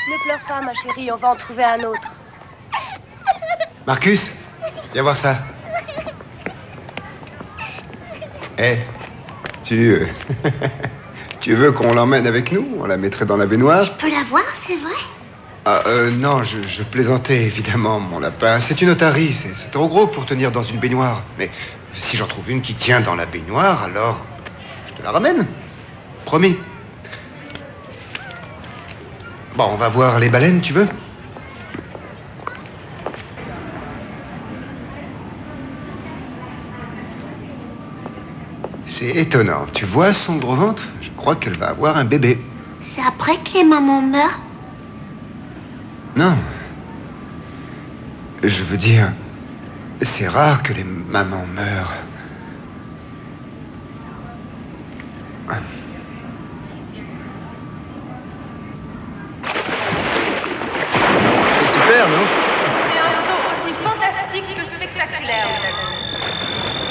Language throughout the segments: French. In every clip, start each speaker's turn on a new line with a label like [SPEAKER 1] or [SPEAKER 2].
[SPEAKER 1] Ne pleure pas, ma chérie, on va en trouver un autre.
[SPEAKER 2] Marcus, viens voir ça. Eh, tu veux qu'on l'emmène avec nous? On la mettrait dans la baignoire?
[SPEAKER 3] Je peux la voir, c'est vrai?
[SPEAKER 2] Non, je plaisantais, évidemment, mon lapin. C'est une otarie, c'est trop gros pour tenir dans une baignoire. Mais si j'en trouve une qui tient dans la baignoire, alors je te la ramène. Promis. Bon, on va voir les baleines, tu veux? C'est étonnant. Tu vois son gros ventre? Je crois qu'elle va avoir un bébé.
[SPEAKER 3] C'est après que les mamans meurent?
[SPEAKER 2] Non. Je veux dire, c'est rare que les mamans meurent. C'est super, non?
[SPEAKER 4] C'est un saut aussi fantastique que spectaculaire, mes amis.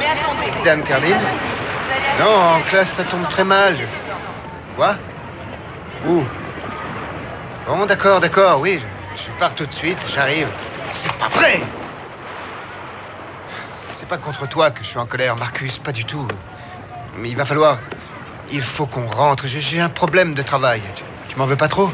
[SPEAKER 4] Mais attendez.
[SPEAKER 2] Dame Caroline? Non, en classe, ça tombe très mal. Quoi? Où? Bon, d'accord, oui. Je pars tout de suite, j'arrive. C'est pas vrai! C'est pas contre toi que je suis en colère, Marcus, pas du tout. Mais il va falloir... Il faut qu'on rentre. J'ai un problème de travail. Tu m'en veux pas trop?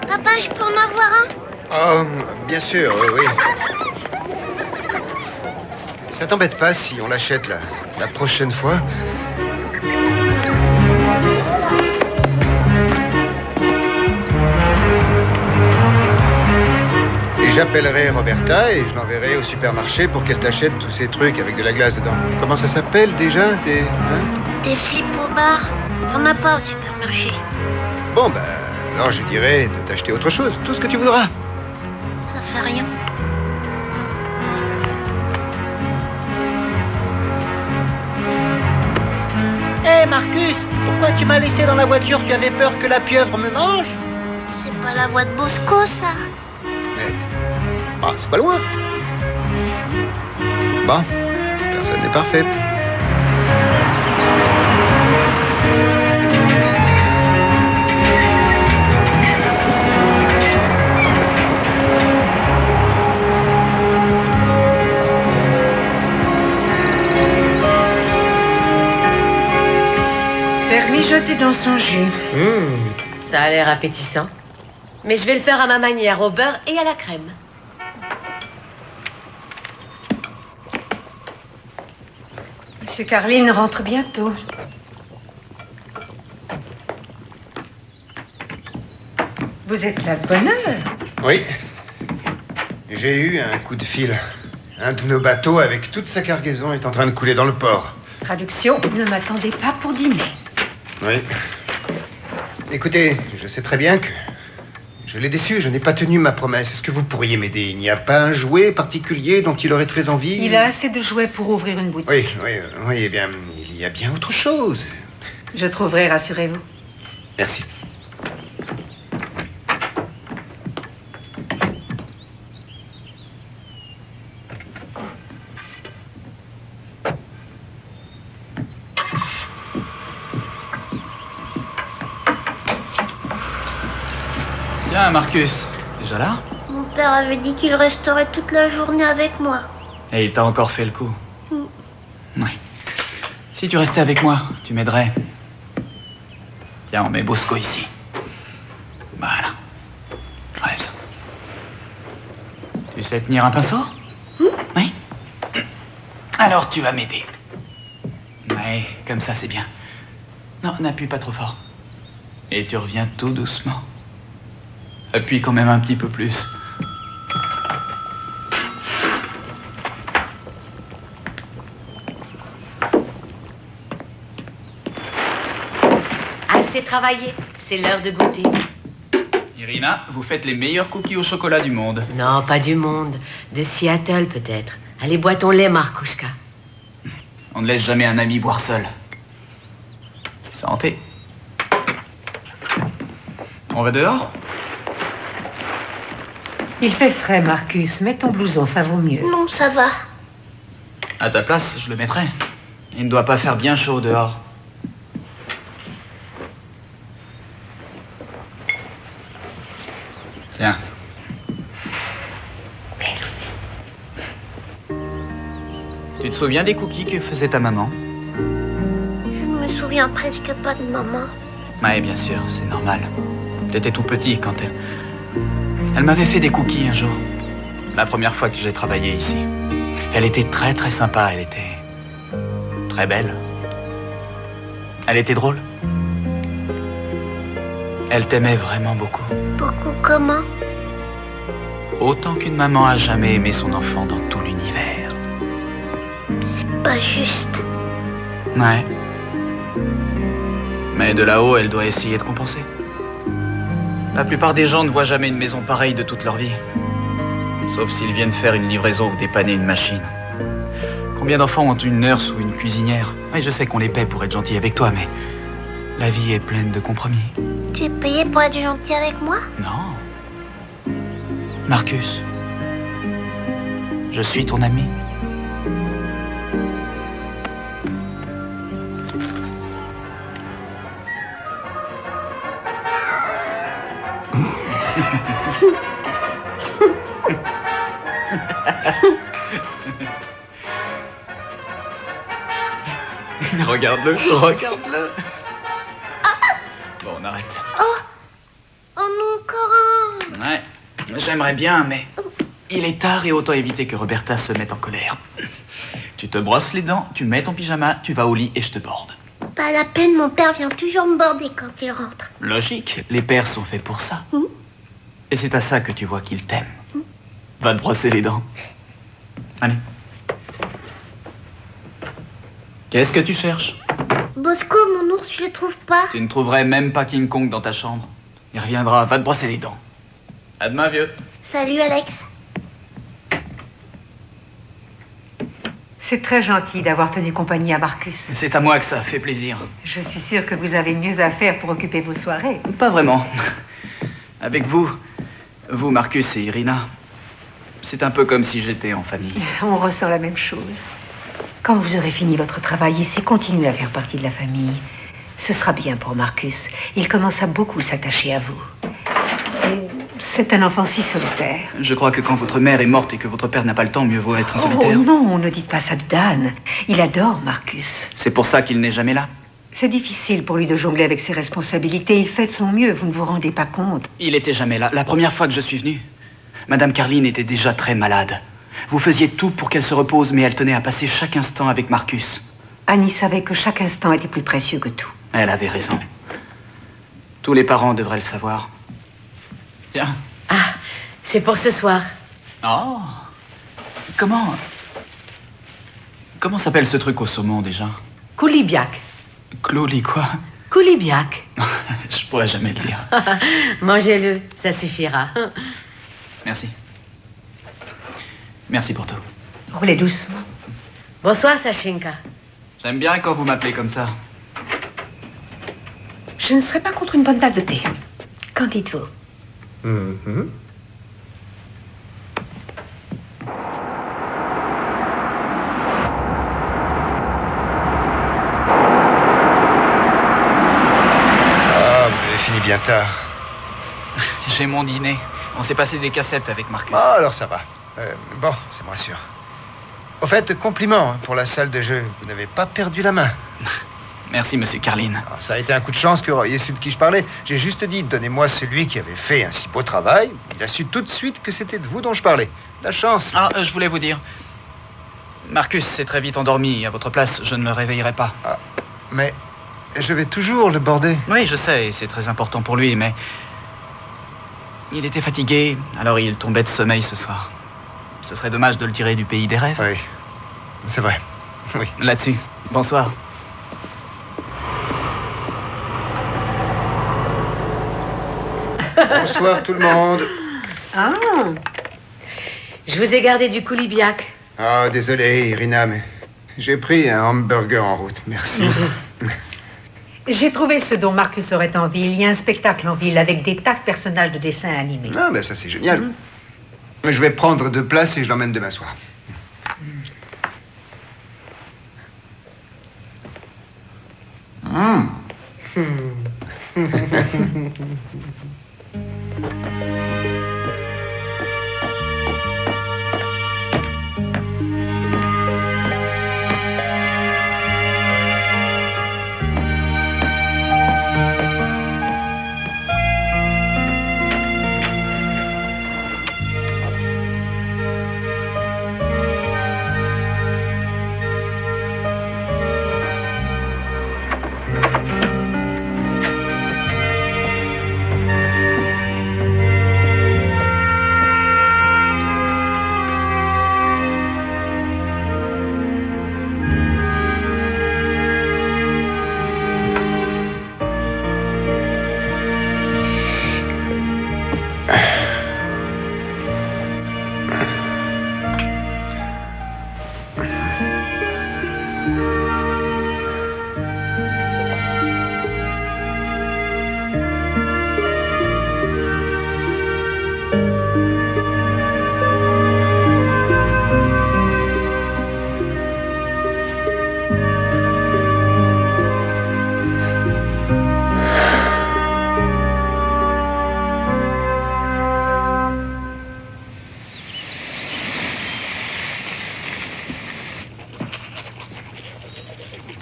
[SPEAKER 3] Papa, je peux en avoir un?
[SPEAKER 2] Oh, bien sûr, oui. Ça t'embête pas si on l'achète la prochaine fois? Et j'appellerai Roberta et je l'enverrai au supermarché pour qu'elle t'achète tous ces trucs avec de la glace dedans. Comment ça s'appelle déjà? C'est...
[SPEAKER 3] Des flips au bar. Il n'y en a pas au supermarché.
[SPEAKER 2] Bon, ben, alors je dirais de t'acheter autre chose, tout ce que tu voudras.
[SPEAKER 3] Ça fait rien.
[SPEAKER 5] Hé Marcus, pourquoi tu m'as laissé dans la voiture? Tu avais peur que la pieuvre me mange?
[SPEAKER 3] C'est pas la voix de Bosco, ça?
[SPEAKER 2] Mais... Ah, c'est pas loin. Bon, personne n'est parfait.
[SPEAKER 6] Faire mijoter dans son jus.
[SPEAKER 1] Ça a l'air appétissant. Mais je vais le faire à ma manière, au beurre et à la crème.
[SPEAKER 6] Monsieur Carline rentre bientôt. Vous êtes là de bonne heure.
[SPEAKER 2] Oui. J'ai eu un coup de fil. Un de nos bateaux, avec toute sa cargaison, est en train de couler dans le port.
[SPEAKER 6] Traduction, ne m'attendez pas pour dîner.
[SPEAKER 2] Oui. Écoutez, je sais très bien que je l'ai déçu, je n'ai pas tenu ma promesse. Est-ce que vous pourriez m'aider? Il n'y a pas un jouet particulier dont il aurait très envie?
[SPEAKER 6] Il a assez de jouets pour ouvrir une boutique.
[SPEAKER 2] Oui, eh bien, il y a bien autre chose.
[SPEAKER 6] Je trouverai, rassurez-vous.
[SPEAKER 2] Merci.
[SPEAKER 7] Tiens, Marcus, déjà là?
[SPEAKER 3] Mon père avait dit qu'il resterait toute la journée avec moi.
[SPEAKER 7] Et il t'a encore fait le coup. Oui. Si tu restais avec moi, tu m'aiderais. Tiens, on met Bosco ici. Voilà. Reste. Tu sais tenir un pinceau? Oui. Alors tu vas m'aider. Oui, comme ça c'est bien. Non, n'appuie pas trop fort. Et tu reviens tout doucement. Appuie quand même un petit peu plus.
[SPEAKER 1] Assez travaillé, c'est l'heure de goûter.
[SPEAKER 7] Il Irina, vous faites les meilleurs cookies au chocolat du monde.
[SPEAKER 1] Non, pas du monde. De Seattle, peut-être. Allez, bois ton lait, Markouchka.
[SPEAKER 7] On ne laisse jamais un ami boire seul. Santé. On va dehors?
[SPEAKER 6] Il fait frais, Marcus. Mets ton blouson, ça vaut mieux.
[SPEAKER 3] Non, ça va.
[SPEAKER 7] À ta place, je le mettrai. Il ne doit pas faire bien chaud dehors. Tiens. Tu te souviens des cookies que faisait ta maman?
[SPEAKER 3] Je ne me souviens presque pas de maman.
[SPEAKER 7] Oui, bien sûr, c'est normal. T'étais tout petit quand elle... Elle m'avait fait des cookies un jour. La première fois que j'ai travaillé ici. Elle était très très sympa, elle était... très belle. Elle était drôle. Elle t'aimait vraiment beaucoup.
[SPEAKER 3] Beaucoup comment?
[SPEAKER 7] Autant qu'une maman a jamais aimé son enfant dans tout l'univers.
[SPEAKER 3] C'est pas juste.
[SPEAKER 7] Ouais. Mais de là-haut, elle doit essayer de compenser. La plupart des gens ne voient jamais une maison pareille de toute leur vie. Sauf s'ils viennent faire une livraison ou dépanner une machine. Combien d'enfants ont une nurse ou une cuisinière? Oui, je sais qu'on les paie pour être gentils avec toi, mais la vie est pleine de compromis.
[SPEAKER 3] Tu es payé pour être gentil avec moi?
[SPEAKER 7] Non. Marcus, je suis ton ami. Regarde-le, regarde-le. Bon, on arrête.
[SPEAKER 3] Oh non, Corin.
[SPEAKER 7] Ouais, j'aimerais bien, mais il est tard et autant éviter que Roberta se mette en colère. Tu te brosses les dents, tu mets ton pyjama, tu vas au lit et je te borde.
[SPEAKER 3] Pas la peine, mon père vient toujours me border quand il rentre.
[SPEAKER 7] Logique, les pères sont faits pour ça. Et c'est à ça que tu vois qu'il t'aime. Va te brosser les dents. Allez. Qu'est-ce que tu cherches?
[SPEAKER 3] Bosco, mon ours, je le trouve pas.
[SPEAKER 7] Tu ne trouverais même pas King Kong dans ta chambre. Il reviendra, va te brosser les dents. À demain, vieux.
[SPEAKER 3] Salut, Alex.
[SPEAKER 6] C'est très gentil d'avoir tenu compagnie à Marcus.
[SPEAKER 7] C'est à moi que ça fait plaisir.
[SPEAKER 6] Je suis sûre que vous avez mieux à faire pour occuper vos soirées.
[SPEAKER 7] Pas vraiment. Avec vous, Marcus et Irina, c'est un peu comme si j'étais en famille.
[SPEAKER 6] On ressent la même chose. Quand vous aurez fini votre travail ici, continuez à faire partie de la famille. Ce sera bien pour Marcus. Il commence à beaucoup s'attacher à vous. Et c'est un enfant si solitaire.
[SPEAKER 7] Je crois que quand votre mère est morte et que votre père n'a pas le temps, mieux vaut être en solitaire.
[SPEAKER 6] Oh non, ne dites pas ça de Dan. Il adore Marcus.
[SPEAKER 7] C'est pour ça qu'il n'est jamais là.
[SPEAKER 6] C'est difficile pour lui de jongler avec ses responsabilités. Il fait de son mieux, vous ne vous rendez pas compte.
[SPEAKER 7] Il était jamais là. La première fois que je suis venu, Madame Carline était déjà très malade. Vous faisiez tout pour qu'elle se repose, mais elle tenait à passer chaque instant avec Marcus.
[SPEAKER 6] Annie savait que chaque instant était plus précieux que tout.
[SPEAKER 7] Elle avait raison. Tous les parents devraient le savoir. Tiens.
[SPEAKER 1] Ah, c'est pour ce soir.
[SPEAKER 7] Oh. Comment s'appelle ce truc au saumon, déjà?
[SPEAKER 1] Koulibiak.
[SPEAKER 7] Cloli, quoi?
[SPEAKER 1] Koulibiak.
[SPEAKER 7] Je pourrais jamais le dire.
[SPEAKER 1] Mangez-le, ça suffira.
[SPEAKER 7] Merci. Merci pour tout.
[SPEAKER 6] Roulez doucement.
[SPEAKER 1] Bonsoir, Sachinka.
[SPEAKER 7] J'aime bien quand vous m'appelez comme ça.
[SPEAKER 6] Je ne serais pas contre une bonne tasse de thé. Qu'en dites-vous?
[SPEAKER 2] Ah, vous avez fini bien tard.
[SPEAKER 7] J'ai mon dîner. On s'est passé des cassettes avec Marcus.
[SPEAKER 2] Ah, alors ça va. Bon, ça me rassure. Au fait, compliment hein, pour la salle de jeu. Vous n'avez pas perdu la main.
[SPEAKER 7] Merci, monsieur Carline.
[SPEAKER 2] Alors, ça a été un coup de chance que vous ayez su de qui je parlais. J'ai juste dit, donnez-moi celui qui avait fait un si beau travail. Il a su tout de suite que c'était de vous dont je parlais. La chance.
[SPEAKER 7] Ah, je voulais vous dire. Marcus s'est très vite endormi. À votre place, je ne me réveillerai pas.
[SPEAKER 2] Ah, mais je vais toujours le border.
[SPEAKER 7] Oui, je sais, c'est très important pour lui, mais... Il était fatigué, alors il tombait de sommeil ce soir. Ce serait dommage de le tirer du pays des rêves.
[SPEAKER 2] Oui, c'est vrai. Oui.
[SPEAKER 7] Là-dessus, bonsoir.
[SPEAKER 2] Bonsoir tout le monde.
[SPEAKER 6] Ah,
[SPEAKER 1] Je vous ai gardé du coulibiac.
[SPEAKER 2] Ah, désolé, Irina, mais j'ai pris un hamburger en route. Merci.
[SPEAKER 6] j'ai trouvé ce dont Marcus aurait envie. Il y a un spectacle en ville avec des tas de personnages de dessins animés.
[SPEAKER 2] Ah, ben ça c'est génial. Mais je vais prendre 2 places et je l'emmène demain soir.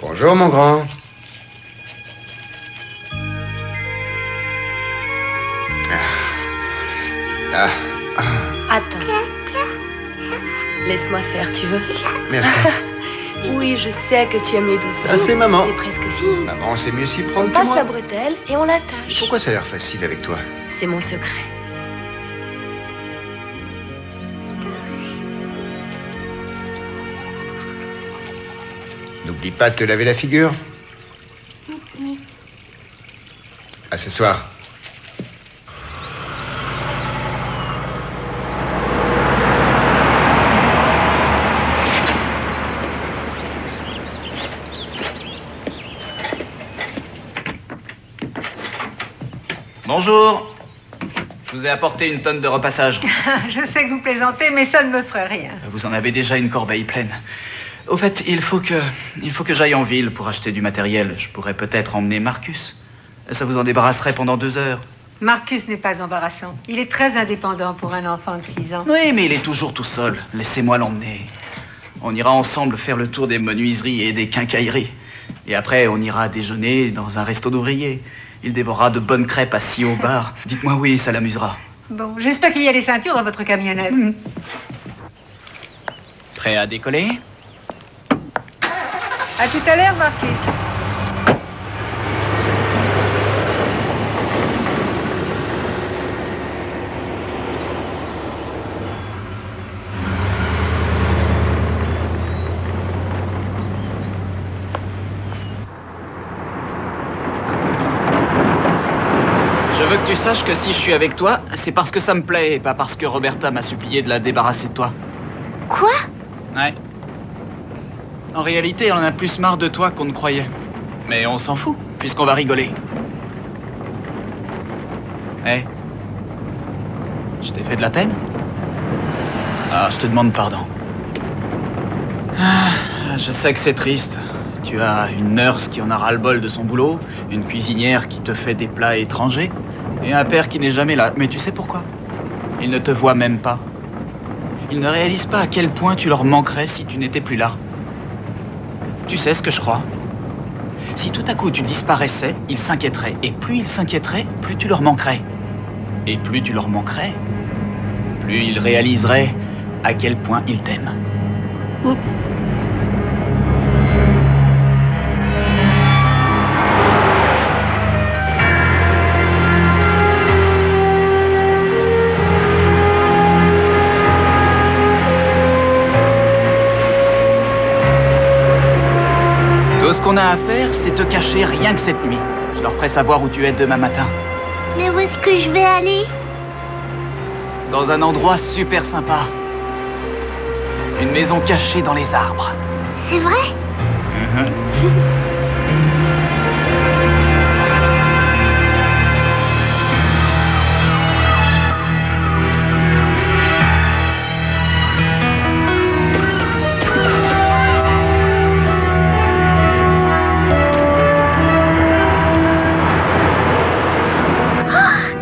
[SPEAKER 2] Bonjour, mon grand.
[SPEAKER 8] Attends. Laisse-moi faire, tu veux?
[SPEAKER 2] Merci.
[SPEAKER 8] Oui, je sais que tu aimes les douceurs.
[SPEAKER 2] Ah, c'est maman.
[SPEAKER 8] C'est presque fini.
[SPEAKER 2] Maman, c'est mieux s'y
[SPEAKER 8] On
[SPEAKER 2] prendre que
[SPEAKER 8] passe
[SPEAKER 2] moi.
[SPEAKER 8] la bretelle et on l'attache.
[SPEAKER 2] Pourquoi ça a l'air facile avec toi?
[SPEAKER 8] C'est mon secret.
[SPEAKER 2] N'oublie pas de te laver la figure. À ce soir.
[SPEAKER 7] Bonjour. Je vous ai apporté une tonne de repassage.
[SPEAKER 6] Je sais que vous plaisantez, mais ça ne me ferait rien.
[SPEAKER 7] Vous en avez déjà une corbeille pleine. Au fait, il faut que j'aille en ville pour acheter du matériel. Je pourrais peut-être emmener Marcus. Ça vous en débarrasserait pendant 2 heures.
[SPEAKER 6] Marcus n'est pas embarrassant. Il est très indépendant pour un enfant de 6 ans.
[SPEAKER 7] Oui, mais il est toujours tout seul. Laissez-moi l'emmener. On ira ensemble faire le tour des menuiseries et des quincailleries. Et après, on ira déjeuner dans un resto d'ouvriers. Il dévorera de bonnes crêpes assis au bar. Dites-moi oui, ça l'amusera.
[SPEAKER 6] Bon, j'espère qu'il y a des ceintures dans votre camionnette.
[SPEAKER 7] Prêt à décoller?
[SPEAKER 6] À tout à l'heure, Marcus.
[SPEAKER 7] Je veux que tu saches que si je suis avec toi, c'est parce que ça me plaît et pas parce que Roberta m'a supplié de la débarrasser de toi.
[SPEAKER 3] Quoi?
[SPEAKER 7] Ouais. En réalité, on en a plus marre de toi qu'on ne croyait. Mais on s'en fout, puisqu'on va rigoler. Hé. Je t'ai fait de la peine? Ah, je te demande pardon. Ah, je sais que c'est triste. Tu as une nurse qui en a ras-le-bol de son boulot, une cuisinière qui te fait des plats étrangers, et un père qui n'est jamais là. Mais tu sais pourquoi? Ils ne te voient même pas. Ils ne réalisent pas à quel point tu leur manquerais si tu n'étais plus là. Tu sais ce que je crois? Si tout à coup tu disparaissais, ils s'inquiéteraient. Et plus ils s'inquiéteraient, plus tu leur manquerais. Et plus tu leur manquerais, plus ils réaliseraient à quel point ils t'aiment. Tout ce qu'on a à faire, c'est te cacher rien que cette nuit. Je leur ferai savoir où tu es demain matin.
[SPEAKER 3] Mais où est-ce que je vais aller?
[SPEAKER 7] Dans un endroit super sympa. Une maison cachée dans les arbres.
[SPEAKER 3] C'est vrai?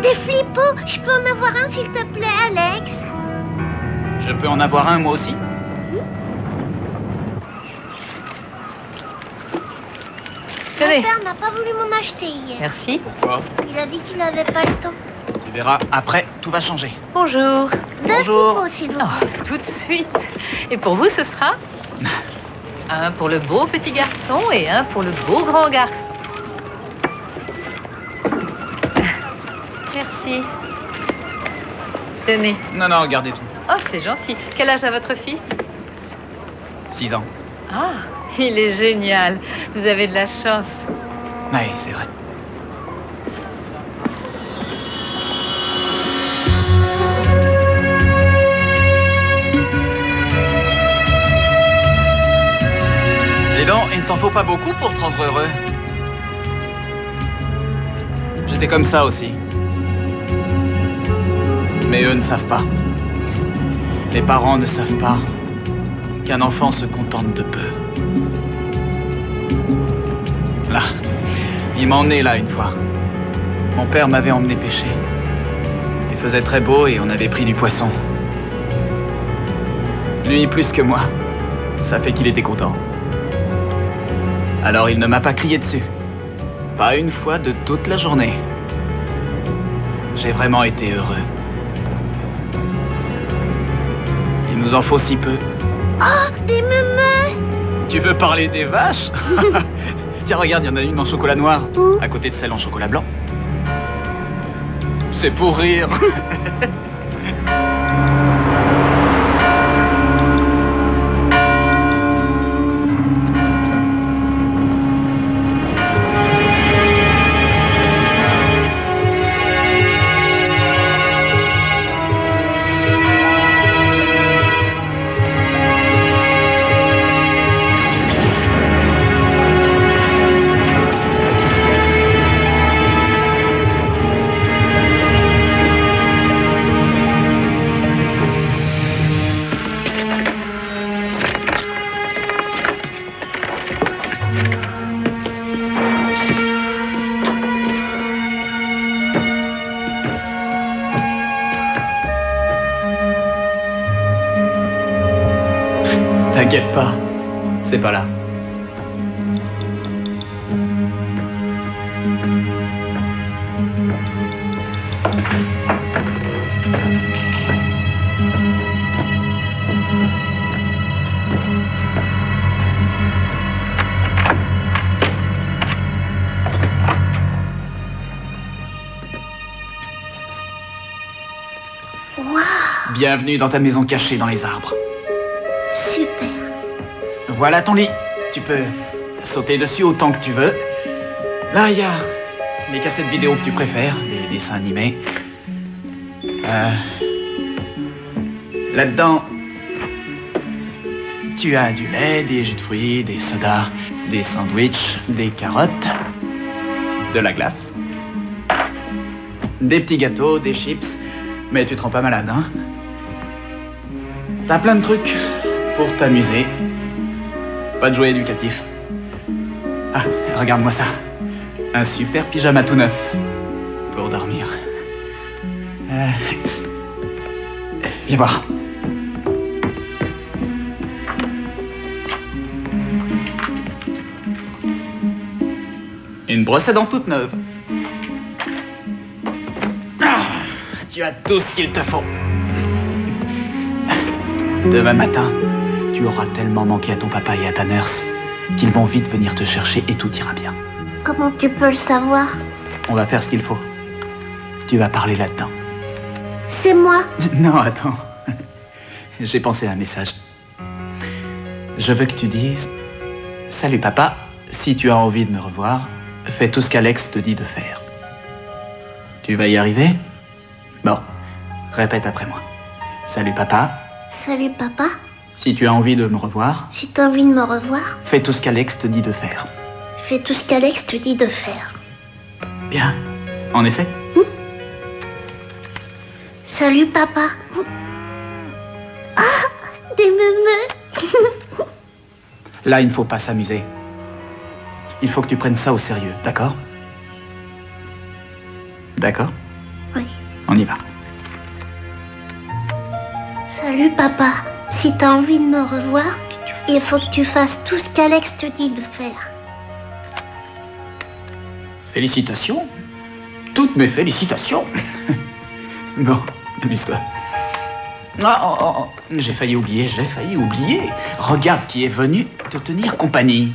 [SPEAKER 3] Des flippos! Je peux en avoir un, s'il te plaît, Alex?
[SPEAKER 7] Je peux en avoir un, moi aussi?
[SPEAKER 3] Mon
[SPEAKER 1] Tenez.
[SPEAKER 3] père n'a pas voulu m'en acheter hier.
[SPEAKER 1] Merci.
[SPEAKER 7] Pourquoi?
[SPEAKER 3] Il a dit qu'il n'avait pas le temps.
[SPEAKER 7] Tu verras, après, tout va changer.
[SPEAKER 1] Bonjour.
[SPEAKER 3] Deux
[SPEAKER 7] Bonjour.
[SPEAKER 3] flippos, s'il vous plaît.
[SPEAKER 1] Oh, tout de suite. Et pour vous, ce sera un pour le beau petit garçon et un pour le beau grand garçon. Merci. Tenez.
[SPEAKER 7] Non, non, gardez tout.
[SPEAKER 1] Oh, c'est gentil. Quel âge a votre fils?
[SPEAKER 7] 6 ans.
[SPEAKER 1] Ah, il est génial. Vous avez de la chance.
[SPEAKER 7] Oui, c'est vrai. Dis donc, il ne t'en faut pas beaucoup pour te rendre heureux. J'étais comme ça aussi. Mais eux ne savent pas. Les parents ne savent pas qu'un enfant se contente de peu. Là, il m'a emmené là une fois. Mon père m'avait emmené pêcher. Il faisait très beau et on avait pris du poisson. Lui plus que moi. Ça fait qu'il était content. Alors il ne m'a pas crié dessus. Pas une fois de toute la journée. J'ai vraiment été heureux. Il nous en faut si peu.
[SPEAKER 3] Oh, des meumeux!
[SPEAKER 7] Tu veux parler des vaches? Tiens, regarde, il y en a une en chocolat noir,
[SPEAKER 3] Où?
[SPEAKER 7] à côté de celle en chocolat blanc. C'est pour rire. T'inquiète pas, c'est pas là.
[SPEAKER 3] Waouh!
[SPEAKER 7] Bienvenue dans ta maison cachée dans les arbres.
[SPEAKER 3] Super!
[SPEAKER 7] Voilà ton lit. Tu peux sauter dessus autant que tu veux. Là, il y a les cassettes vidéo que tu préfères, les dessins animés. Là-dedans, tu as du lait, des jus de fruits, des sodas, des sandwichs, des carottes, de la glace, des petits gâteaux, des chips. Mais tu te rends pas malade, hein? T'as plein de trucs pour t'amuser. Pas de jouets éducatifs. Ah, regarde-moi ça. Un super pyjama tout neuf. Pour dormir. Viens voir. Une brosse à dents toute neuve. Ah, tu as tout ce qu'il te faut. Demain matin, tu auras tellement manqué à ton papa et à ta nurse qu'ils vont vite venir te chercher et tout ira bien.
[SPEAKER 3] Comment tu peux le savoir?
[SPEAKER 7] On va faire ce qu'il faut. Tu vas parler là-dedans.
[SPEAKER 3] C'est moi.
[SPEAKER 7] Non, attends. J'ai pensé à un message. Je veux que tu dises « Salut papa, si tu as envie de me revoir, fais tout ce qu'Alex te dit de faire. » Tu vas y arriver? Bon, répète après moi. Salut papa.
[SPEAKER 3] Salut papa.
[SPEAKER 7] Si tu as envie de me revoir,
[SPEAKER 3] Si t'as envie de me revoir,
[SPEAKER 7] fais tout ce qu'Alex te dit de faire.
[SPEAKER 3] fais tout ce qu'Alex te dit de faire.
[SPEAKER 7] Bien. On essaie?
[SPEAKER 3] Salut papa. Ah, des mémés.
[SPEAKER 7] Là, il ne faut pas s'amuser. Il faut que tu prennes ça au sérieux, d'accord? D'accord?
[SPEAKER 3] Oui.
[SPEAKER 7] On y va.
[SPEAKER 3] Salut papa. Si t'as envie de me revoir, il faut que tu fasses tout ce qu'Alex te dit de faire.
[SPEAKER 7] Félicitations. Toutes mes félicitations. Bon, amuse-toi. J'ai failli oublier. Regarde qui est venu te tenir compagnie.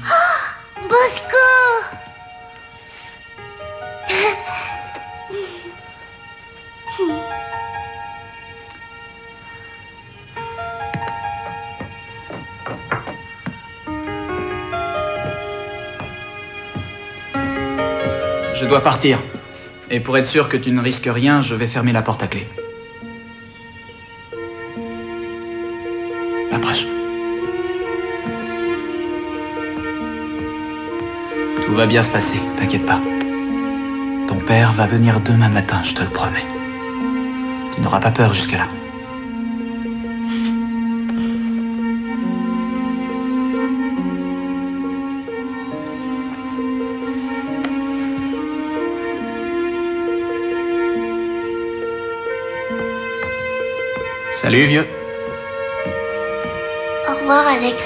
[SPEAKER 3] Bosco.
[SPEAKER 7] Je dois partir. Et pour être sûr que tu ne risques rien, je vais fermer la porte à clé. Approche. Tout va bien se passer, t'inquiète pas. Ton père va venir demain matin, je te le promets. Tu n'auras pas peur jusque-là. Salut, vieux.
[SPEAKER 3] Au revoir Alex.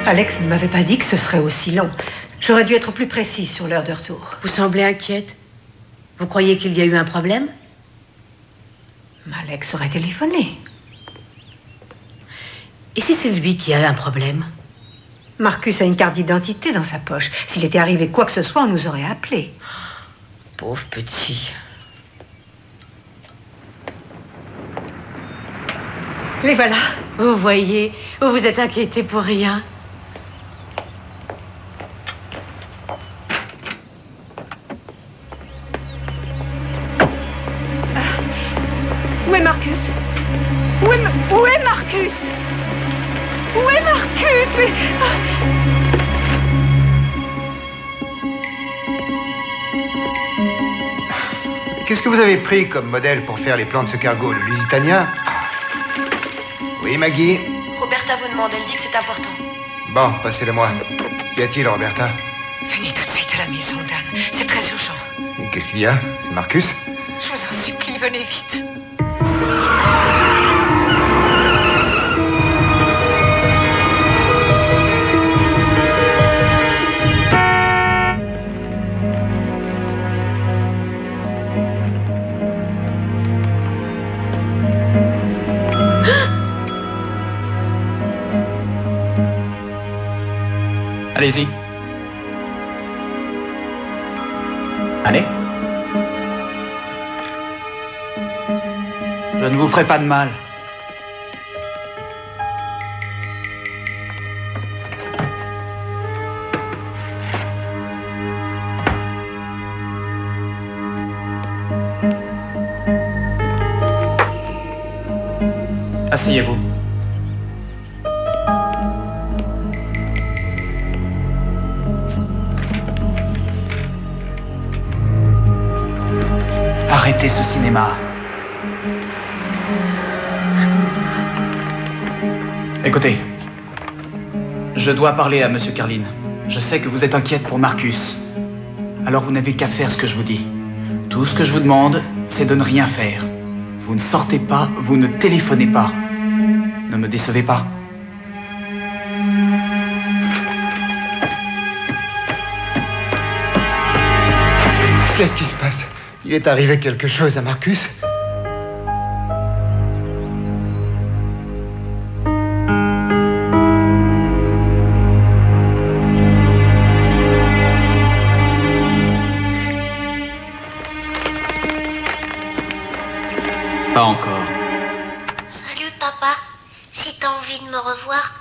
[SPEAKER 6] Alex ne m'avait pas dit que ce serait aussi long. J'aurais dû être plus précise sur l'heure de retour.
[SPEAKER 8] Vous semblez inquiète. Vous croyez qu'il y a eu un problème?
[SPEAKER 6] Alex aurait téléphoné.
[SPEAKER 8] Et si c'est lui qui a un problème?
[SPEAKER 6] Marcus a une carte d'identité dans sa poche. S'il était arrivé quoi que ce soit, on nous aurait appelés.
[SPEAKER 8] Pauvre petit.
[SPEAKER 6] Les voilà.
[SPEAKER 8] Vous voyez, vous vous êtes inquiété pour rien.
[SPEAKER 6] Où est Marcus? Où est Marcus? Où est Marcus? Mais...
[SPEAKER 2] Qu'est-ce que vous avez pris comme modèle pour faire les plans de ce cargo, le Lusitania? Oui, Maggie?
[SPEAKER 8] Roberta vous demande, elle dit que c'est important.
[SPEAKER 2] Bon, passez-le-moi. Qu'y a-t-il, Roberta?
[SPEAKER 6] Venez tout de suite à la maison, Dan. C'est très urgent.
[SPEAKER 2] Et qu'est-ce qu'il y a? C'est Marcus?
[SPEAKER 6] Je vous en supplie, venez vite.
[SPEAKER 7] Allez-y. Allez. Je ne vous ferai pas de mal. Asseyez-vous. Arrêtez ce cinéma. Écoutez, je dois parler à Monsieur Carlin. Je sais que vous êtes inquiète pour Marcus. Alors vous n'avez qu'à faire ce que je vous dis. Tout ce que je vous demande, c'est de ne rien faire. Vous ne sortez pas, vous ne téléphonez pas. Ne me décevez pas.
[SPEAKER 2] Qu'est-ce qui se passe? Il est arrivé quelque chose à Marcus?
[SPEAKER 7] Pas encore.
[SPEAKER 3] Salut papa. Si t'as envie de me revoir,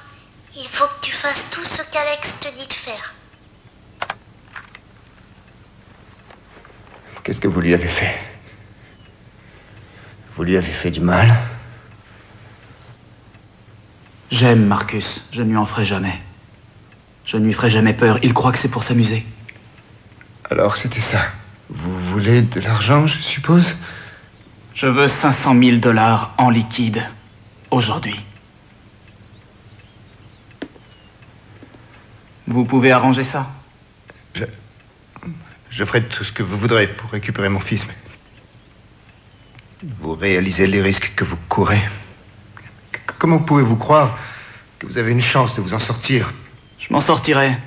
[SPEAKER 3] il faut que tu fasses tout ce qu'Alex te dit de faire.
[SPEAKER 2] Qu'est-ce que vous lui avez fait? Vous lui avez fait du mal?
[SPEAKER 7] J'aime Marcus. Je ne lui en ferai jamais. Je ne lui ferai jamais peur. Il croit que c'est pour s'amuser.
[SPEAKER 2] Alors c'était ça. Vous voulez de l'argent, je suppose?
[SPEAKER 7] Je veux 500 000 $ en liquide. Aujourd'hui. Vous pouvez arranger ça?
[SPEAKER 2] Je ferai tout ce que vous voudrez pour récupérer mon fils, mais... Vous réalisez les risques que vous courez. Comment pouvez-vous croire que vous avez une chance de vous en sortir?
[SPEAKER 7] Je m'en sortirai.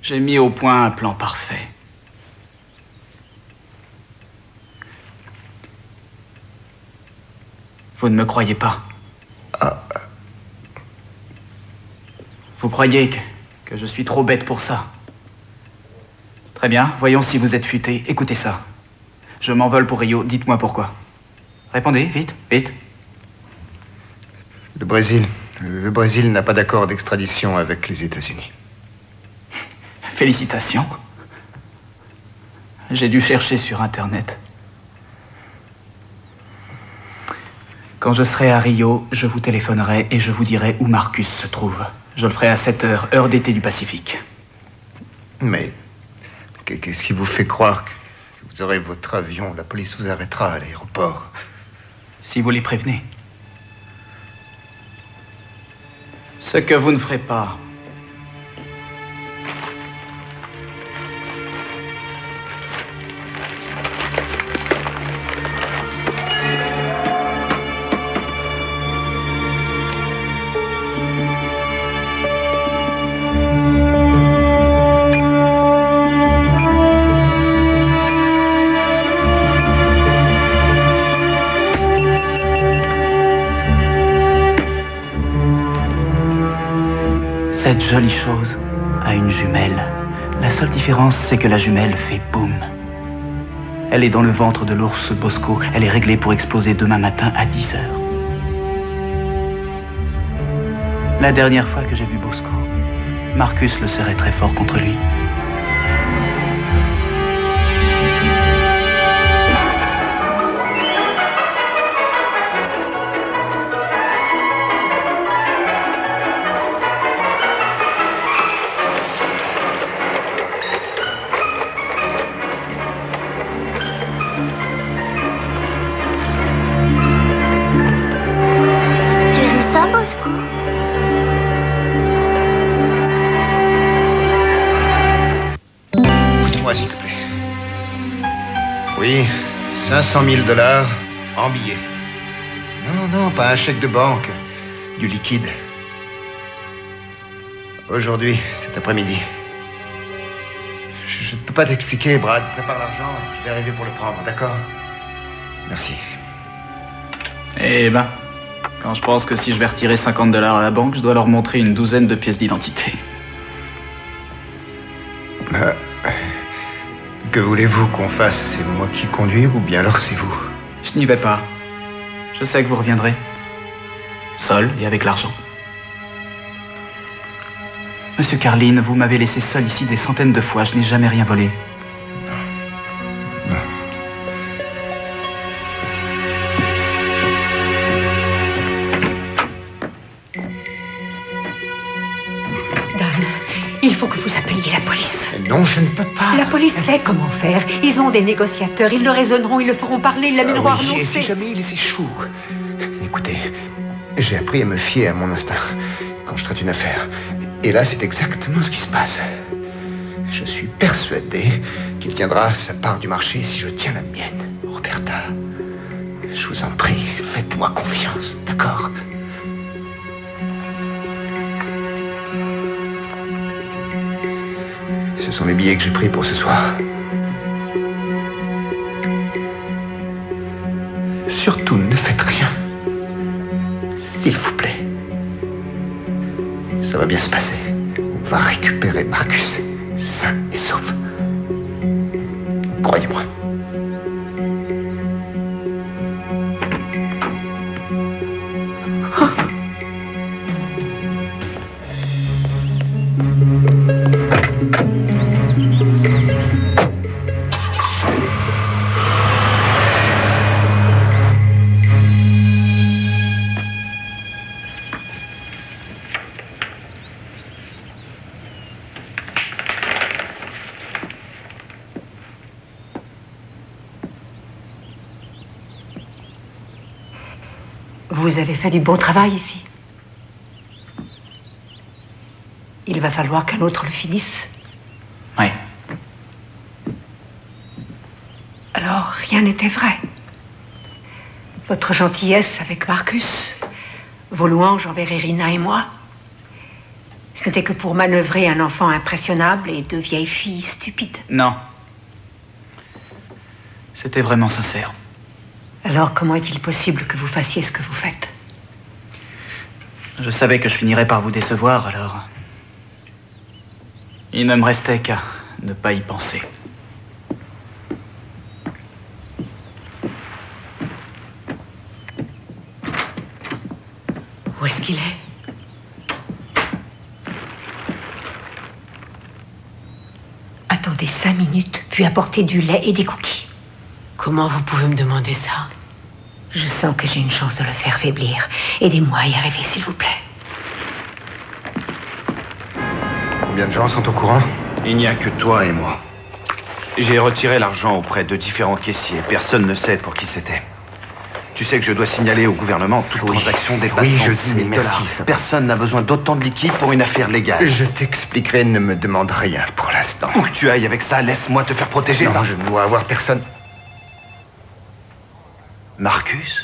[SPEAKER 7] J'ai mis au point un plan parfait. Vous ne me croyez pas? Vous croyez que je suis trop bête pour ça? Très bien, voyons si vous êtes futé. Écoutez ça. Je m'envole pour Rio, dites-moi pourquoi. Répondez, vite, vite.
[SPEAKER 2] Le Brésil n'a pas d'accord d'extradition avec les États-Unis.
[SPEAKER 7] Félicitations. J'ai dû chercher sur Internet. Quand je serai à Rio, je vous téléphonerai et je vous dirai où Marcus se trouve. Je le ferai à 7 heures, heure d'été du Pacifique.
[SPEAKER 2] Mais qu'est-ce qui vous fait croire que vous aurez votre avion? La police vous arrêtera à l'aéroport.
[SPEAKER 7] Si vous les prévenez. Ce que vous ne ferez pas. Cette jolie chose a une jumelle. La seule différence, c'est que la jumelle fait boum. Elle est dans le ventre de l'ours Bosco. Elle est réglée pour exploser demain matin à 10 heures. La dernière fois que j'ai vu Bosco, Marcus le serrait très fort contre lui.
[SPEAKER 3] Tu aimes ça, Bosco?
[SPEAKER 2] Écoute-moi, s'il te plaît. Oui, 500 000 $ en billets. Non, pas un chèque de banque. Du liquide. Aujourd'hui, cet après-midi. Je ne peux pas t'expliquer, Brad. Prépare l'argent, je vais arriver pour le prendre, d'accord? Merci.
[SPEAKER 7] Eh ben, quand je pense que si je vais retirer 50 $ à la banque, je dois leur montrer une douzaine de pièces d'identité.
[SPEAKER 2] Que voulez-vous qu'on fasse? C'est moi qui conduis ou bien alors c'est vous?
[SPEAKER 7] Je n'y vais pas. Je sais que vous reviendrez. Seul et avec l'argent. Monsieur Carlin, vous m'avez laissé seul ici des centaines de fois. Je n'ai jamais rien volé.
[SPEAKER 6] Dan, il faut que vous appeliez la police.
[SPEAKER 2] Mais non, je ne peux pas.
[SPEAKER 6] La police sait comment faire. Ils ont des négociateurs. Ils le raisonneront, ils le feront parler, ils l'amèneront à
[SPEAKER 2] Oui, et
[SPEAKER 6] renoncer.
[SPEAKER 2] si jamais ils échouent. Écoutez, j'ai appris à me fier à mon instinct quand je traite une affaire. Et là, c'est exactement ce qui se passe. Je suis persuadé qu'il tiendra sa part du marché si je tiens la mienne. Roberta, je vous en prie, faites-moi confiance, d'accord? Ce sont les billets que j'ai pris pour ce soir. Surtout, ne faites rien. S'il vous plaît. Ça va bien se passer. On va récupérer Marcus, sain et sauf. Croyez-moi.
[SPEAKER 6] Vous avez fait du beau travail ici. Il va falloir qu'un autre le finisse.
[SPEAKER 7] Oui.
[SPEAKER 6] Alors, rien n'était vrai. Votre gentillesse avec Marcus, vos louanges envers Irina et moi, ce n'était que pour manœuvrer un enfant impressionnable et deux vieilles filles stupides.
[SPEAKER 7] Non. C'était vraiment sincère.
[SPEAKER 6] Alors, comment est-il possible que vous fassiez ce que vous faites?
[SPEAKER 7] Je savais que je finirais par vous décevoir, alors... Il ne me restait qu'à ne pas y penser.
[SPEAKER 6] Où est-ce qu'il est? Attendez 5 minutes, puis apportez du lait et des cookies.
[SPEAKER 8] Comment vous pouvez me demander ça?
[SPEAKER 6] Je sens que j'ai une chance de le faire faiblir. Aidez-moi à y arriver, s'il vous plaît.
[SPEAKER 2] Combien de gens sont au courant?
[SPEAKER 9] Il n'y a que toi et moi. J'ai retiré l'argent auprès de différents caissiers. Personne ne sait pour qui c'était. Tu sais que je dois signaler au gouvernement toute transaction dépassant
[SPEAKER 2] oui, je
[SPEAKER 9] 10
[SPEAKER 2] sais,
[SPEAKER 9] 000
[SPEAKER 2] merci,
[SPEAKER 9] dollars.
[SPEAKER 2] ça va.
[SPEAKER 9] Personne n'a besoin d'autant de liquide pour une affaire légale.
[SPEAKER 2] Je t'expliquerai, ne me demande rien pour l'instant.
[SPEAKER 9] Où que tu ailles avec ça, laisse-moi te faire protéger.
[SPEAKER 2] Non, je ne dois avoir personne.
[SPEAKER 9] Marcus?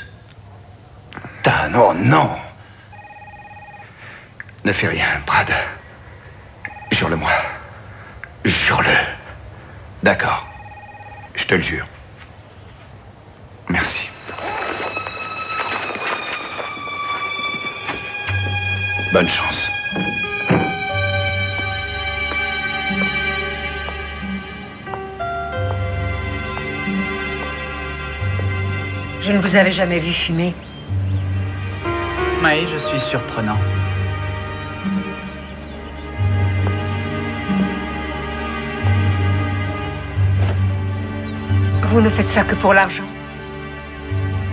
[SPEAKER 9] Non, non.
[SPEAKER 2] Ne fais rien, Brad. Jure-le-moi. Jure-le.
[SPEAKER 9] D'accord. Je te le jure.
[SPEAKER 2] Merci.
[SPEAKER 9] Bonne chance.
[SPEAKER 6] Je ne vous avais jamais vu fumer.
[SPEAKER 7] Oui, je suis surprenant.
[SPEAKER 6] Vous ne faites ça que pour l'argent.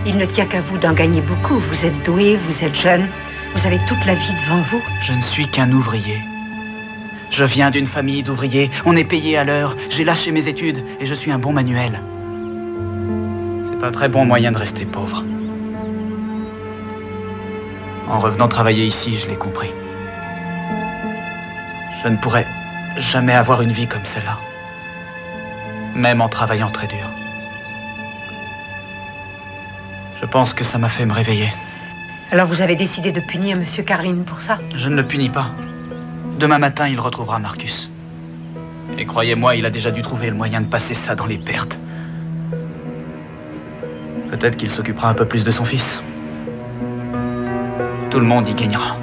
[SPEAKER 6] Il ne tient qu'à vous d'en gagner beaucoup. Vous êtes doué, vous êtes jeune, vous avez toute la vie devant vous.
[SPEAKER 7] Je ne suis qu'un ouvrier. Je viens d'une famille d'ouvriers. On est payé à l'heure. J'ai lâché mes études et je suis un bon manuel. C'est un très bon moyen de rester pauvre. En revenant travailler ici, je l'ai compris. Je ne pourrais jamais avoir une vie comme celle-là. Même en travaillant très dur. Je pense que ça m'a fait me réveiller.
[SPEAKER 6] Alors vous avez décidé de punir M. Carlin pour ça?
[SPEAKER 7] Je ne le punis pas. Demain matin, il retrouvera Marcus. Et croyez-moi, il a déjà dû trouver le moyen de passer ça dans les pertes. Peut-être qu'il s'occupera un peu plus de son fils. Tout le monde y gagnera.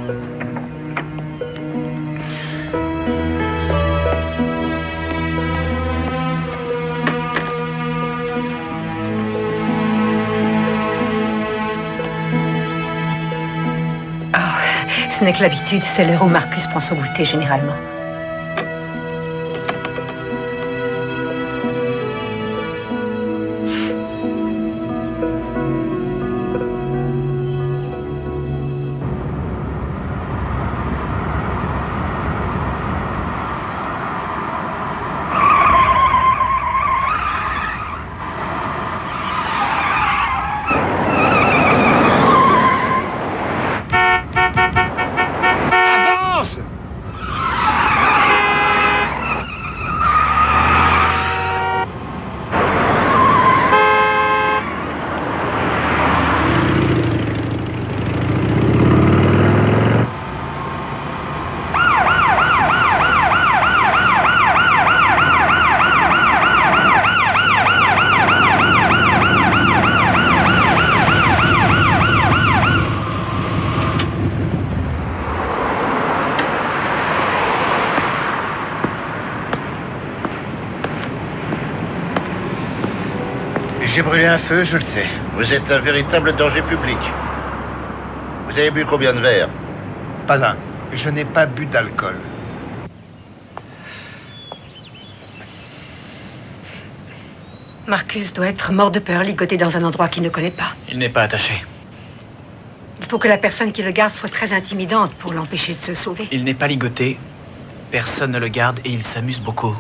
[SPEAKER 6] Ce n'est que l'habitude, c'est l'heure où Marcus prend son goûter généralement.
[SPEAKER 10] J'ai brûlé un feu, je le sais. Vous êtes un véritable danger public. Vous avez bu combien de verres?
[SPEAKER 2] Pas un. Je n'ai pas bu d'alcool.
[SPEAKER 6] Marcus doit être mort de peur, ligoté dans un endroit qu'il ne connaît pas.
[SPEAKER 7] Il n'est pas attaché.
[SPEAKER 6] Il faut que la personne qui le garde soit très intimidante pour l'empêcher de se sauver.
[SPEAKER 7] Il n'est pas ligoté. Personne ne le garde et il s'amuse beaucoup.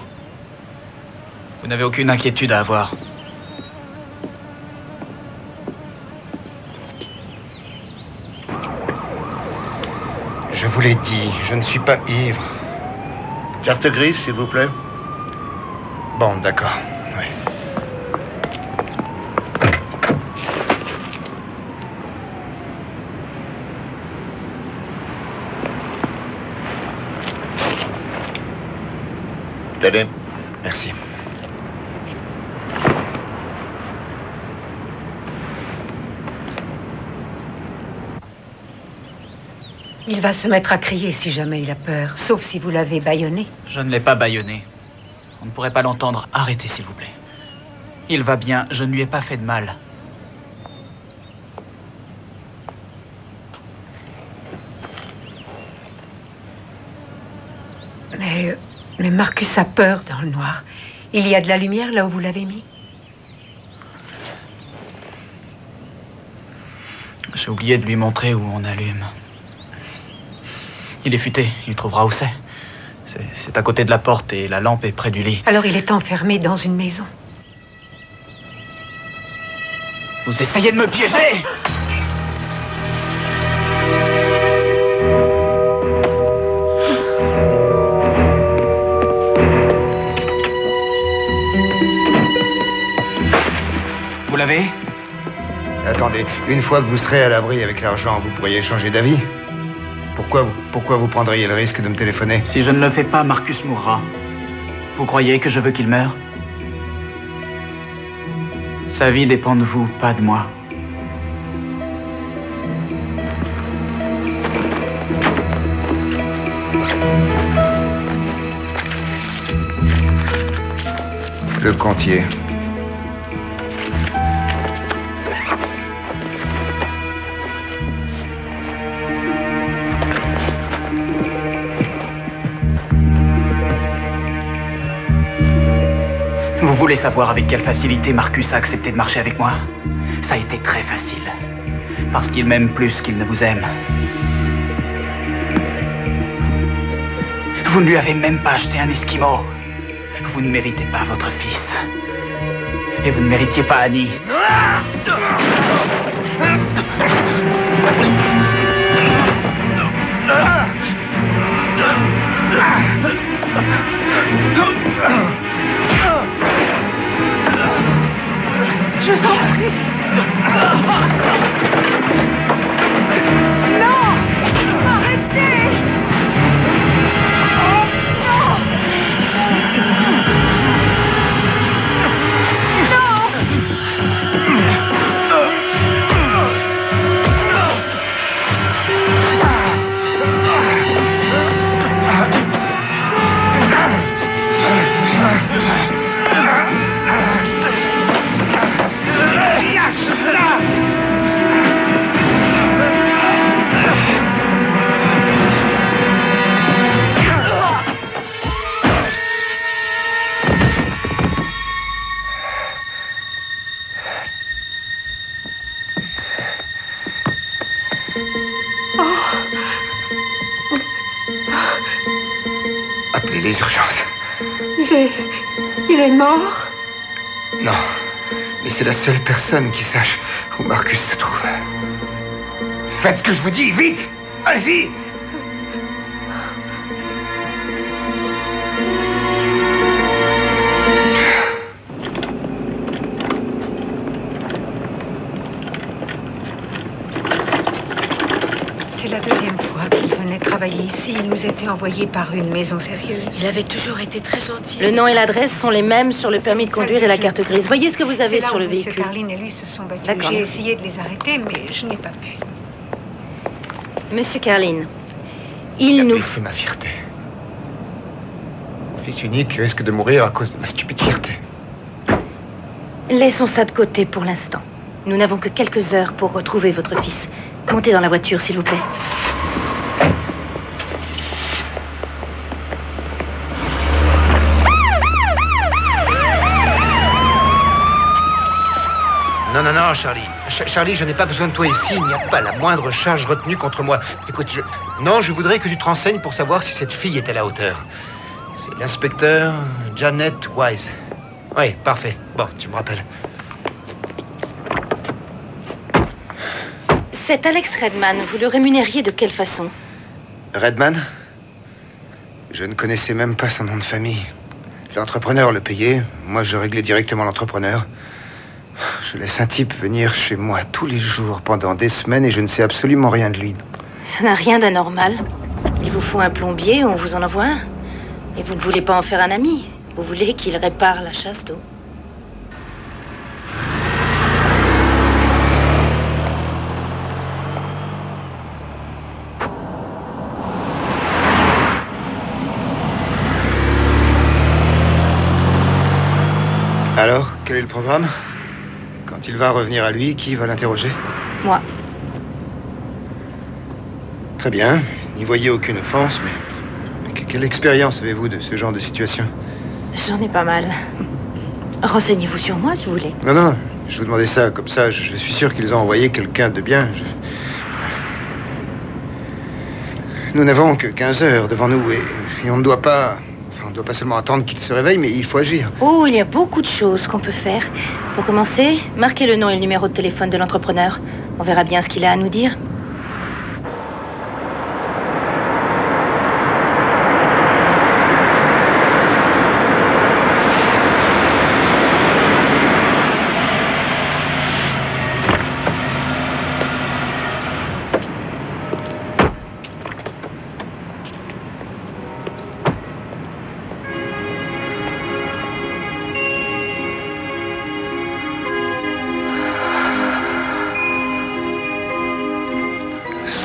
[SPEAKER 7] Vous n'avez aucune inquiétude à avoir.
[SPEAKER 2] vous l'ai dit, je ne suis pas ivre.
[SPEAKER 10] Carte grise, s'il vous plaît.
[SPEAKER 2] Bon, d'accord. Ouais.
[SPEAKER 10] Tenez.
[SPEAKER 2] Merci.
[SPEAKER 6] Il va se mettre à crier si jamais il a peur, sauf si vous l'avez bâillonné.
[SPEAKER 7] Je ne l'ai pas bâillonné. On ne pourrait pas l'entendre. Arrêtez, s'il vous plaît. Il va bien, je ne lui ai pas fait de mal.
[SPEAKER 6] Mais Marcus a peur dans le noir. Il y a de la lumière là où vous l'avez mis?
[SPEAKER 7] J'ai oublié de lui montrer où on allume. Il est futé, il trouvera où c'est. C'est à côté de la porte et la lampe est près du lit.
[SPEAKER 6] Alors il est enfermé dans une maison.
[SPEAKER 7] Vous essayez de me piéger! Vous l'avez?
[SPEAKER 2] Attendez, une fois que vous serez à l'abri avec l'argent, vous pourriez changer d'avis? Pourquoi vous prendriez le risque de me téléphoner?
[SPEAKER 7] Si je ne le fais pas, Marcus mourra. Vous croyez que je veux qu'il meure? Sa vie dépend de vous, pas de moi.
[SPEAKER 2] Le comptier.
[SPEAKER 7] Vous voulez savoir avec quelle facilité Marcus a accepté de marcher avec moi? Ça a été très facile. Parce qu'il m'aime plus qu'il ne vous aime. Vous ne lui avez même pas acheté un esquimau. Vous ne méritez pas votre fils. Et vous ne méritiez pas Annie.
[SPEAKER 4] Je vous en prie. Non! Arrêtez! Oh, non!
[SPEAKER 2] Appelez les urgences.
[SPEAKER 6] Il est mort?
[SPEAKER 2] Non, mais c'est la seule personne qui sache où Marcus se trouve. Faites ce que je vous dis, vite! Allez-y!
[SPEAKER 6] C'est la deuxième fois qu'il venait travailler ici. Il nous était envoyé par une maison sérieuse.
[SPEAKER 8] Il avait toujours été très gentil. Le nom et l'adresse sont les mêmes sur le permis de conduire et la carte grise. Voyez ce que vous avez sur le véhicule.
[SPEAKER 6] M. Carlin et lui se sont battus.
[SPEAKER 8] D'accord,
[SPEAKER 6] J'ai
[SPEAKER 8] merci.
[SPEAKER 6] essayé de les arrêter, mais je n'ai pas pu.
[SPEAKER 8] Monsieur Carlin, il nous...
[SPEAKER 2] C'est ma fierté. Mon fils unique risque de mourir à cause de ma stupide fierté.
[SPEAKER 8] Laissons ça de côté pour l'instant. Nous n'avons que quelques heures pour retrouver votre fils. Montez dans la voiture, s'il vous plaît.
[SPEAKER 2] Non, Charlie. Charlie, je n'ai pas besoin de toi ici. Il n'y a pas la moindre charge retenue contre moi. Écoute, je voudrais que tu te renseignes pour savoir si cette fille est à la hauteur. C'est l'inspecteur Janet Wise. Oui, parfait. Bon, tu me rappelles.
[SPEAKER 8] Cet Alex Redman, vous le rémunériez de quelle façon?
[SPEAKER 2] Redman? Je ne connaissais même pas son nom de famille. L'entrepreneur le payait. Moi, je réglais directement l'entrepreneur. Je laisse un type venir chez moi tous les jours pendant des semaines et je ne sais absolument rien de lui.
[SPEAKER 8] Ça n'a rien d'anormal. Il vous faut un plombier, on vous en envoie un. Et vous ne voulez pas en faire un ami. Vous voulez qu'il répare la chasse d'eau.
[SPEAKER 2] Alors, quel est le programme? Quand il va revenir à lui, qui va l'interroger?
[SPEAKER 8] Moi.
[SPEAKER 2] Très bien. N'y voyez aucune offense, mais quelle expérience avez-vous de ce genre de situation?
[SPEAKER 8] J'en ai pas mal. Renseignez-vous sur moi, si vous voulez.
[SPEAKER 2] Non, non, je vous demandais ça, comme ça, je suis sûr qu'ils ont envoyé quelqu'un de bien. Nous n'avons que 15 heures devant nous et on ne doit pas... On ne doit pas seulement attendre qu'il se réveille, mais il faut agir.
[SPEAKER 8] Oh, il y a beaucoup de choses qu'on peut faire. Pour commencer, marquez le nom et le numéro de téléphone de l'entrepreneur. On verra bien ce qu'il a à nous dire.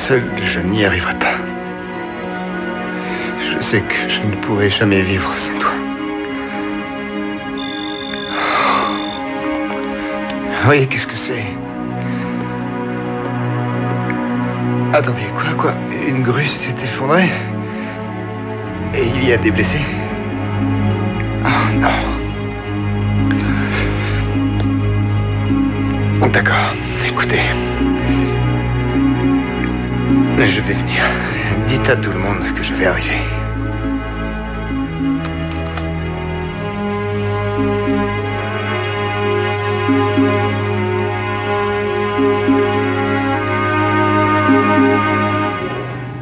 [SPEAKER 2] Seul, je n'y arriverai pas. Je sais que je ne pourrai jamais vivre sans toi. Oui, qu'est-ce que c'est? Attendez, quoi? Une grue s'est effondrée? Et il y a des blessés? Oh non. D'accord, écoutez. Je vais venir. Dites à tout le monde que je vais arriver.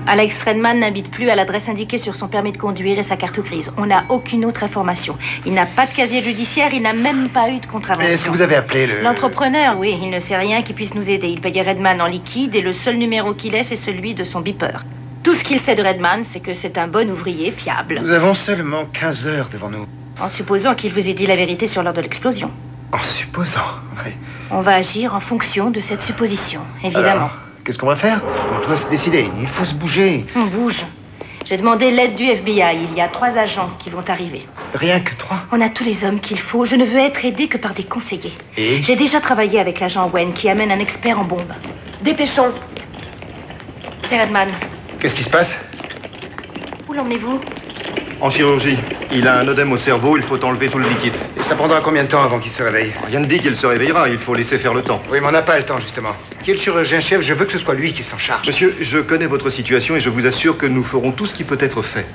[SPEAKER 8] Alex Redman n'habite plus à l'adresse indiquée sur son permis de conduire et sa carte grise. On n'a aucune autre information. Il n'a pas de casier judiciaire, il n'a même pas eu de contravention.
[SPEAKER 2] Est-ce que vous avez appelé le...
[SPEAKER 8] L'entrepreneur, oui. Il ne sait rien qui puisse nous aider. Il payait Redman en liquide et le seul numéro qu'il ait, c'est celui de son beeper. Tout ce qu'il sait de Redman, c'est que c'est un bon ouvrier fiable.
[SPEAKER 2] Nous avons seulement 15 heures devant nous.
[SPEAKER 8] En supposant qu'il vous ait dit la vérité sur l'heure de l'explosion.
[SPEAKER 2] En supposant, oui.
[SPEAKER 8] On va agir en fonction de cette supposition, évidemment.
[SPEAKER 2] Alors, qu'est-ce qu'on va faire? On doit se décider. Il faut se bouger.
[SPEAKER 8] On bouge. J'ai demandé l'aide du FBI. Il y a 3 agents qui vont arriver.
[SPEAKER 2] Rien que 3?
[SPEAKER 8] On a tous les hommes qu'il faut. Je ne veux être aidée que par des conseillers.
[SPEAKER 2] Et?
[SPEAKER 8] J'ai déjà travaillé avec l'agent Wen qui amène un expert en bombes. Dépêchons. C'est Redman.
[SPEAKER 2] Qu'est-ce qui se passe?
[SPEAKER 8] Où l'emmenez-vous?
[SPEAKER 9] En chirurgie. Il a un œdème au cerveau, il faut enlever tout le liquide.
[SPEAKER 2] Et ça prendra combien de temps avant qu'il se réveille?
[SPEAKER 9] Rien ne dit qu'il se réveillera, il faut laisser faire le temps.
[SPEAKER 2] Oui, mais on n'a pas le temps, justement. Qui est le chirurgien-chef? Je veux que ce soit lui qui s'en charge.
[SPEAKER 9] Monsieur, je connais votre situation et je vous assure que nous ferons tout ce qui peut être fait.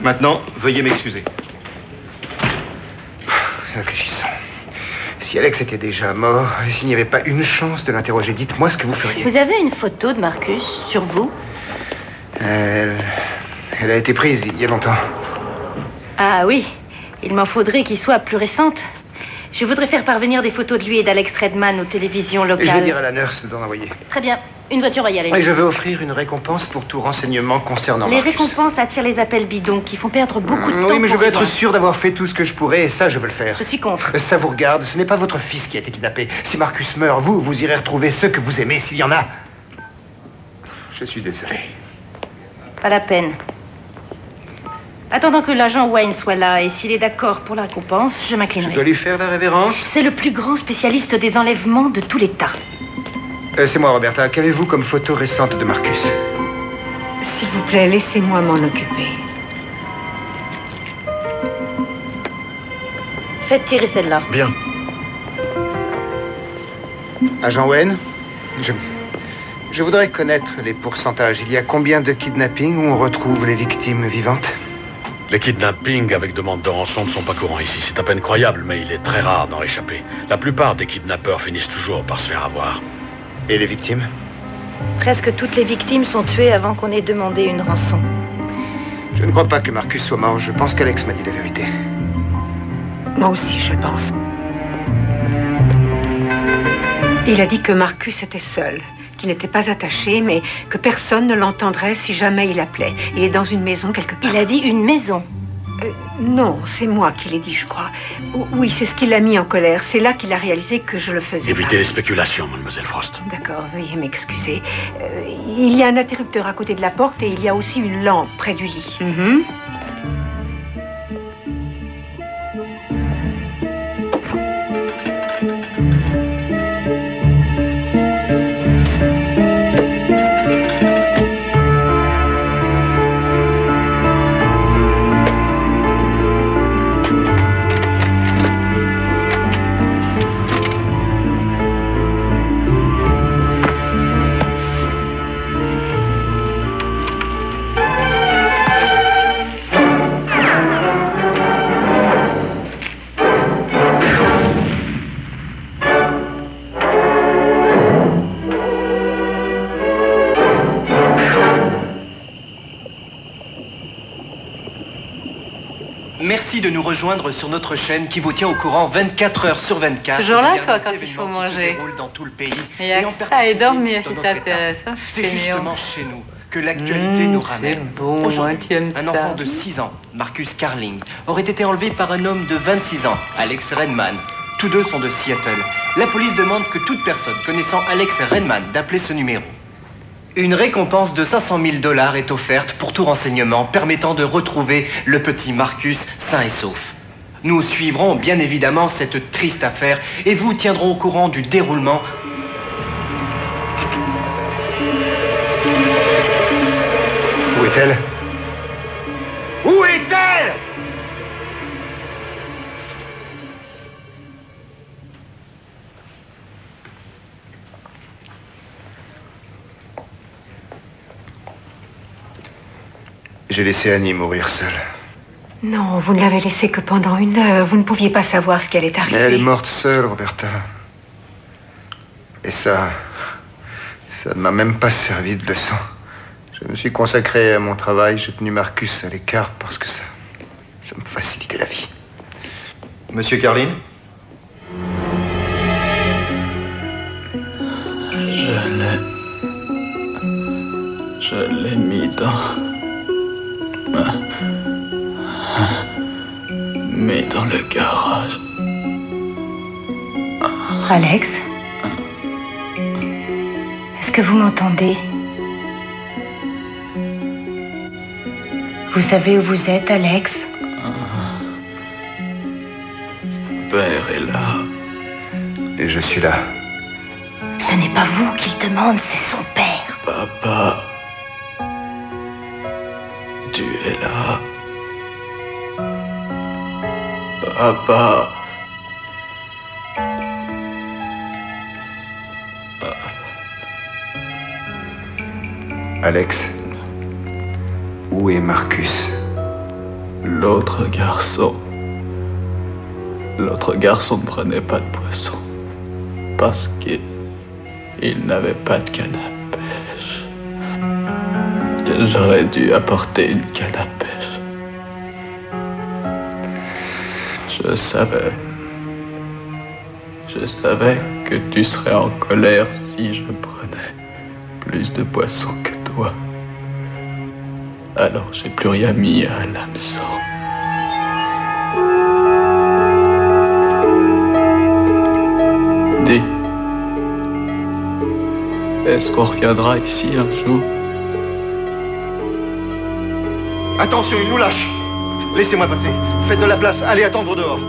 [SPEAKER 9] Maintenant, veuillez m'excuser.
[SPEAKER 2] Réfléchissons. Si Alex était déjà mort, et s'il n'y avait pas une chance de l'interroger, dites-moi ce que vous feriez.
[SPEAKER 8] Vous avez une photo de Marcus sur vous?
[SPEAKER 2] Elle a été prise il y a longtemps.
[SPEAKER 8] Ah oui, il m'en faudrait qu'il soit plus récente. Je voudrais faire parvenir des photos de lui et d'Alex Redman aux télévisions
[SPEAKER 2] Et je vais
[SPEAKER 8] locales.
[SPEAKER 2] dire à la nurse d'en envoyer.
[SPEAKER 8] Très bien, une voiture va y aller.
[SPEAKER 2] Et je vais offrir une récompense pour tout renseignement concernant
[SPEAKER 8] Les
[SPEAKER 2] Marcus.
[SPEAKER 8] récompenses attirent les appels bidons qui font perdre beaucoup de temps.
[SPEAKER 2] Oui, mais je
[SPEAKER 8] pour
[SPEAKER 2] veux être
[SPEAKER 8] rien.
[SPEAKER 2] sûr d'avoir fait tout ce que je pourrais, et ça, je veux le faire.
[SPEAKER 8] Je suis contre.
[SPEAKER 2] Ça vous regarde, ce n'est pas votre fils qui a été kidnappé. Si Marcus meurt, vous irez retrouver ceux que vous aimez, s'il y en a. Je suis désolé.
[SPEAKER 8] Pas la peine. Attendant que l'agent Wayne soit là, et s'il est d'accord pour la récompense, je
[SPEAKER 2] Je
[SPEAKER 8] m'inclinerai.
[SPEAKER 2] dois lui faire la révérence.
[SPEAKER 8] C'est le plus grand spécialiste des enlèvements de tout l'État.
[SPEAKER 2] C'est moi, Roberta. Qu'avez-vous comme photo récente de Marcus?
[SPEAKER 6] S'il vous plaît, laissez-moi m'en occuper.
[SPEAKER 8] Faites tirer celle-là.
[SPEAKER 9] Bien.
[SPEAKER 2] Agent Wen, je voudrais connaître les pourcentages. Il y a combien de kidnappings où on retrouve les victimes vivantes?
[SPEAKER 11] Les kidnappings avec demande de rançon ne sont pas courants ici. C'est à peine croyable, mais il est très rare d'en échapper. La plupart des kidnappeurs finissent toujours par se faire avoir.
[SPEAKER 2] Et les victimes?
[SPEAKER 8] Presque toutes les victimes sont tuées avant qu'on ait demandé une rançon.
[SPEAKER 2] Je ne crois pas que Marcus soit mort. Je pense qu'Alex m'a dit la vérité.
[SPEAKER 6] Moi aussi, je pense. Il a dit que Marcus était seul, qu'il n'était pas attaché, mais que personne ne l'entendrait si jamais il appelait. Il est dans une maison quelque part.
[SPEAKER 8] Il a dit une maison.
[SPEAKER 6] Non, c'est moi qui l'ai dit, je crois. Oui, c'est ce qui l'a mis en colère. C'est là qu'il a réalisé que je le faisais.
[SPEAKER 11] Évitez les spéculations, mademoiselle Frost.
[SPEAKER 6] D'accord, veuillez m'excuser. Il y a un interrupteur à côté de la porte et il y a aussi une lampe près du lit.
[SPEAKER 12] Merci de nous rejoindre sur notre chaîne qui vous tient au courant 24 heures sur 24.
[SPEAKER 1] Toujours là, toi, quand il faut manger.
[SPEAKER 12] Dans tout le pays.
[SPEAKER 1] Et ça, et dormir, c'est intéressant.
[SPEAKER 12] C'est justement chez nous que l'actualité nous ramène.
[SPEAKER 1] C'est bon, moi, tu aimes
[SPEAKER 12] un enfant de 6 ans, Marcus Carling, aurait été enlevé par un homme de 26 ans, Alex Redman. Tous deux sont de Seattle. La police demande que toute personne connaissant Alex Redman d'appeler ce numéro. Une récompense de 500 000 $ est offerte pour tout renseignement permettant de retrouver le petit Marcus sain et sauf. Nous suivrons bien évidemment cette triste affaire et vous tiendrons au courant du déroulement.
[SPEAKER 2] Où est-elle? Où est-elle? J'ai laissé Annie mourir seule.
[SPEAKER 6] Non, vous ne l'avez laissée que pendant 1 heure. Vous ne pouviez pas savoir ce qui allait arriver.
[SPEAKER 2] Mais elle est morte seule, Roberta. Et ça ne m'a même pas servi de leçon. Je me suis consacré à mon travail. J'ai tenu Marcus à l'écart parce que ça me facilitait la vie.
[SPEAKER 9] Monsieur Carlin?
[SPEAKER 7] Je l'ai mis dans le garage.
[SPEAKER 8] Alex? Est-ce que vous m'entendez? Vous savez où vous êtes, Alex?
[SPEAKER 7] Père est là.
[SPEAKER 2] Et je suis là.
[SPEAKER 8] Ce n'est pas vous qu'il demande, c'est son père.
[SPEAKER 7] Papa. Tu es là. Papa.
[SPEAKER 2] Alex, où est Marcus?
[SPEAKER 7] L'autre garçon ne prenait pas de poisson parce qu'il n'avait pas de canne à pêche. J'aurais dû apporter une canne à pêche. Je savais que tu serais en colère si je prenais plus de poissons que toi. Alors j'ai plus rien mis à l'hameçon. Dis, est-ce qu'on reviendra ici un jour?
[SPEAKER 2] Attention, il nous lâche. Laissez-moi passer. Faites de la place. Allez attendre dehors.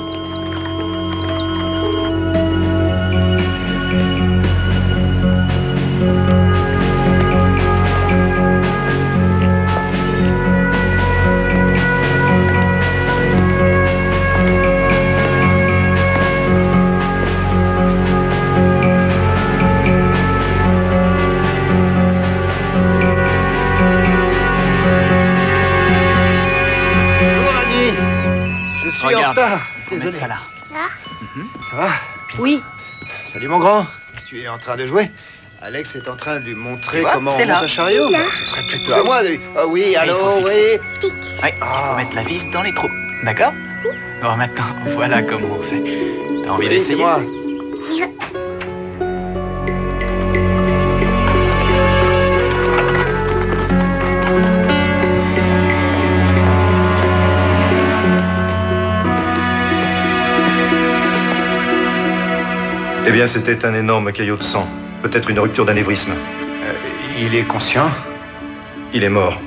[SPEAKER 7] Désolé. Ça là.
[SPEAKER 3] Là?
[SPEAKER 2] Ça va?
[SPEAKER 8] Oui.
[SPEAKER 2] Salut mon grand. Tu es en train de jouer? Alex est en train de lui montrer
[SPEAKER 7] vois,
[SPEAKER 2] comment on
[SPEAKER 7] c'est
[SPEAKER 2] monte
[SPEAKER 7] là.
[SPEAKER 2] un chariot.
[SPEAKER 3] Là.
[SPEAKER 2] Ce serait plutôt à moi de... Ah oui, allô,
[SPEAKER 7] faut
[SPEAKER 2] oui.
[SPEAKER 7] fixer. Ouais, faut mettre la vis dans les trous. D'accord? Bon, maintenant, voilà comment on fait. T'as envie
[SPEAKER 2] Oui, c'est
[SPEAKER 7] d'essayer?
[SPEAKER 2] moi.
[SPEAKER 9] Eh bien, c'était un énorme caillot de sang. Peut-être une rupture d'anévrisme.
[SPEAKER 2] Il est conscient?
[SPEAKER 9] Il est mort.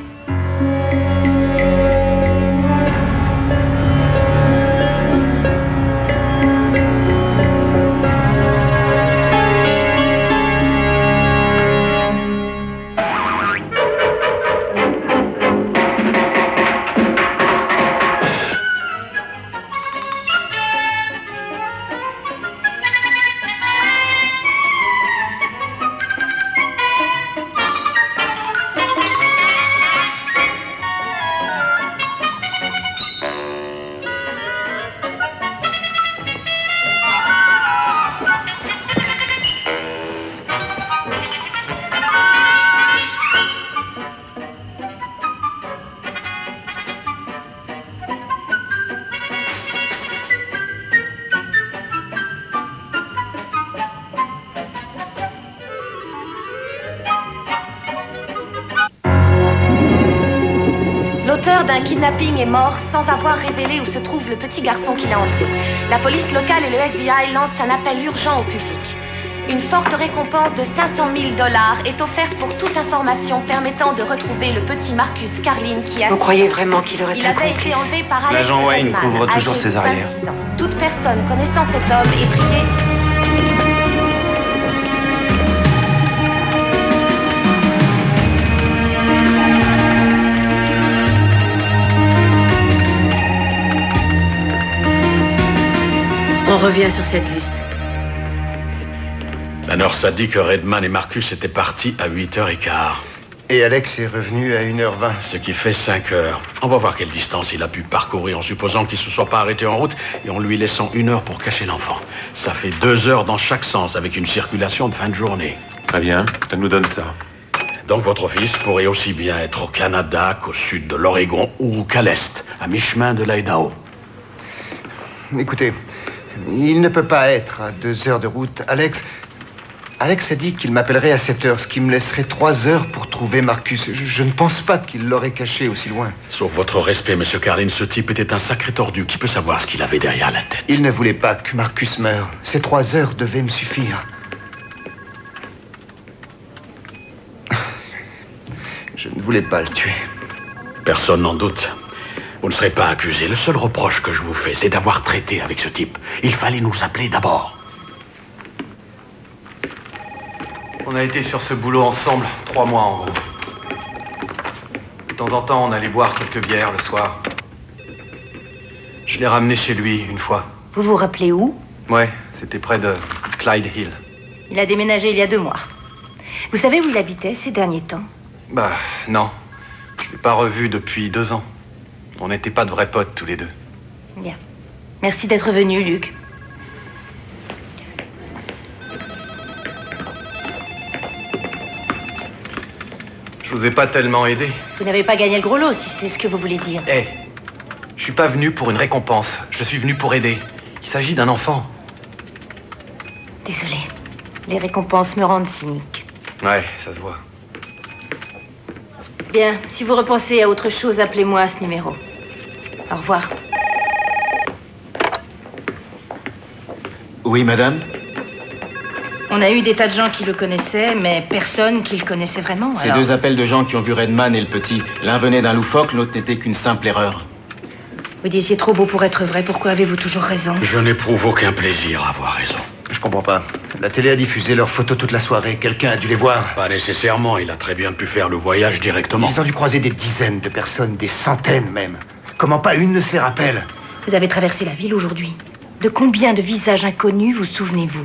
[SPEAKER 8] L'auteur d'un kidnapping est mort sans avoir révélé où se trouve le petit garçon qui l'a enlevé. La police locale et le FBI lancent un appel urgent au public. Une forte récompense de 500 000 $ est offerte pour toute information permettant de retrouver le petit Marcus Carlin qui a...
[SPEAKER 6] Vous croyez vraiment qu'il aurait
[SPEAKER 8] Il
[SPEAKER 6] pu
[SPEAKER 8] avait
[SPEAKER 6] complice?
[SPEAKER 8] été enlevé par Alex
[SPEAKER 9] L'agent Wayne
[SPEAKER 8] Redman,
[SPEAKER 9] couvre toujours
[SPEAKER 8] âgé
[SPEAKER 9] ses
[SPEAKER 8] de
[SPEAKER 9] arrières.
[SPEAKER 8] 26 ans. Toute personne connaissant cet homme est priée...
[SPEAKER 6] On revient sur cette liste.
[SPEAKER 11] La nurse a dit que Redman et Marcus étaient partis à 8h15.
[SPEAKER 2] Et Alex est revenu à 1h20.
[SPEAKER 11] Ce qui fait 5 heures. On va voir quelle distance il a pu parcourir en supposant qu'il ne se soit pas arrêté en route et en lui laissant 1 heure pour cacher l'enfant. Ça fait 2 heures dans chaque sens avec une circulation de fin de journée.
[SPEAKER 9] Très bien, ça nous donne ça.
[SPEAKER 11] Donc votre fils pourrait aussi bien être au Canada qu'au sud de l'Oregon ou qu'à l'est, à mi-chemin de l'Idaho.
[SPEAKER 2] Écoutez, il ne peut pas être à 2 heures de route. Alex a dit qu'il m'appellerait à 7 heures, ce qui me laisserait 3 heures pour trouver Marcus. Je ne pense pas qu'il l'aurait caché aussi loin.
[SPEAKER 11] Sauf votre respect, monsieur Carlin, ce type était un sacré tordu. Qui peut savoir ce qu'il avait derrière la tête?
[SPEAKER 2] Il ne voulait pas que Marcus meure. Ces 3 heures devaient me suffire. Je ne voulais pas le tuer.
[SPEAKER 11] Personne n'en doute. Vous ne serez pas accusé. Le seul reproche que je vous fais, c'est d'avoir traité avec ce type. Il fallait nous appeler d'abord.
[SPEAKER 12] On a été sur ce boulot ensemble 3 mois en gros. De temps en temps, on allait boire quelques bières le soir. Je l'ai ramené chez lui une fois.
[SPEAKER 8] Vous vous rappelez où?
[SPEAKER 12] Ouais, c'était près de Clyde Hill.
[SPEAKER 8] Il a déménagé il y a 2 mois. Vous savez où il habitait ces derniers temps?
[SPEAKER 12] Bah, non. Je l'ai pas revu depuis 2 ans. On n'était pas de vrais potes tous les deux.
[SPEAKER 8] Bien. Merci d'être venu, Luc.
[SPEAKER 12] Je vous ai pas tellement aidé.
[SPEAKER 8] Vous n'avez pas gagné le gros lot, si c'est ce que vous voulez dire.
[SPEAKER 12] Hé, je suis pas venu pour une récompense. Je suis venu pour aider. Il s'agit d'un enfant.
[SPEAKER 8] Désolée. Les récompenses me rendent cynique.
[SPEAKER 12] Ouais, ça se voit.
[SPEAKER 8] Bien, si vous repensez à autre chose, appelez-moi à ce numéro. Au revoir.
[SPEAKER 13] Oui, madame?
[SPEAKER 8] On a eu des tas de gens qui le connaissaient, mais personne qui le connaissait vraiment.
[SPEAKER 13] Ces
[SPEAKER 8] alors...
[SPEAKER 13] 2 appels de gens qui ont vu Redman et le petit. L'un venait d'un loufoque, l'autre n'était qu'une simple erreur.
[SPEAKER 8] Vous disiez trop beau pour être vrai. Pourquoi avez-vous toujours raison?
[SPEAKER 11] Je n'éprouve aucun plaisir à avoir raison.
[SPEAKER 2] Je comprends pas. La télé a diffusé leurs photos toute la soirée. Quelqu'un a dû les voir.
[SPEAKER 11] Pas nécessairement. Il a très bien pu faire le voyage directement.
[SPEAKER 2] Ils ont dû croiser des dizaines de personnes, des centaines même. Comment pas une ne se les rappelle?
[SPEAKER 8] Vous avez traversé la ville aujourd'hui. De combien de visages inconnus vous souvenez-vous?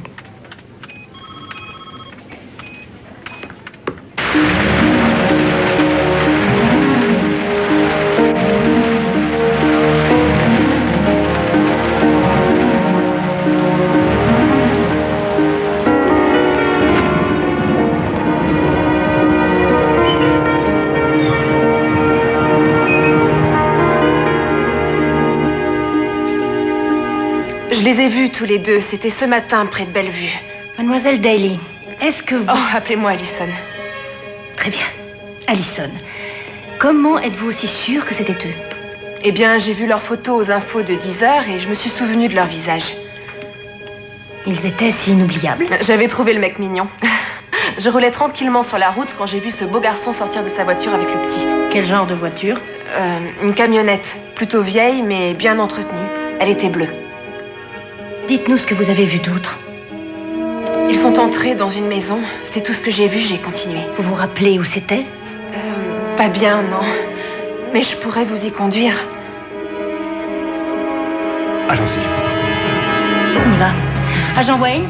[SPEAKER 8] ai vus tous les deux. C'était ce matin près de Bellevue.
[SPEAKER 6] Mademoiselle Daly, est-ce que vous...
[SPEAKER 8] Oh, appelez-moi Allison.
[SPEAKER 6] Très bien. Allison, comment êtes-vous aussi sûre que c'était eux?
[SPEAKER 8] Eh bien, j'ai vu leurs photos aux infos de 10h et je me suis souvenue de leur visage.
[SPEAKER 6] Ils étaient si inoubliables.
[SPEAKER 8] J'avais trouvé le mec mignon. Je roulais tranquillement sur la route quand j'ai vu ce beau garçon sortir de sa voiture avec le petit.
[SPEAKER 6] Quel genre de voiture?
[SPEAKER 8] Une camionnette. Plutôt vieille, mais bien entretenue. Elle était bleue.
[SPEAKER 6] Dites-nous ce que vous avez vu d'autre.
[SPEAKER 8] Ils sont entrés dans une maison. C'est tout ce que j'ai vu, j'ai continué.
[SPEAKER 6] Vous vous rappelez où c'était?
[SPEAKER 8] Pas bien, non. Mais je pourrais vous y conduire.
[SPEAKER 2] Allons-y.
[SPEAKER 6] On y va. Agent Wayne?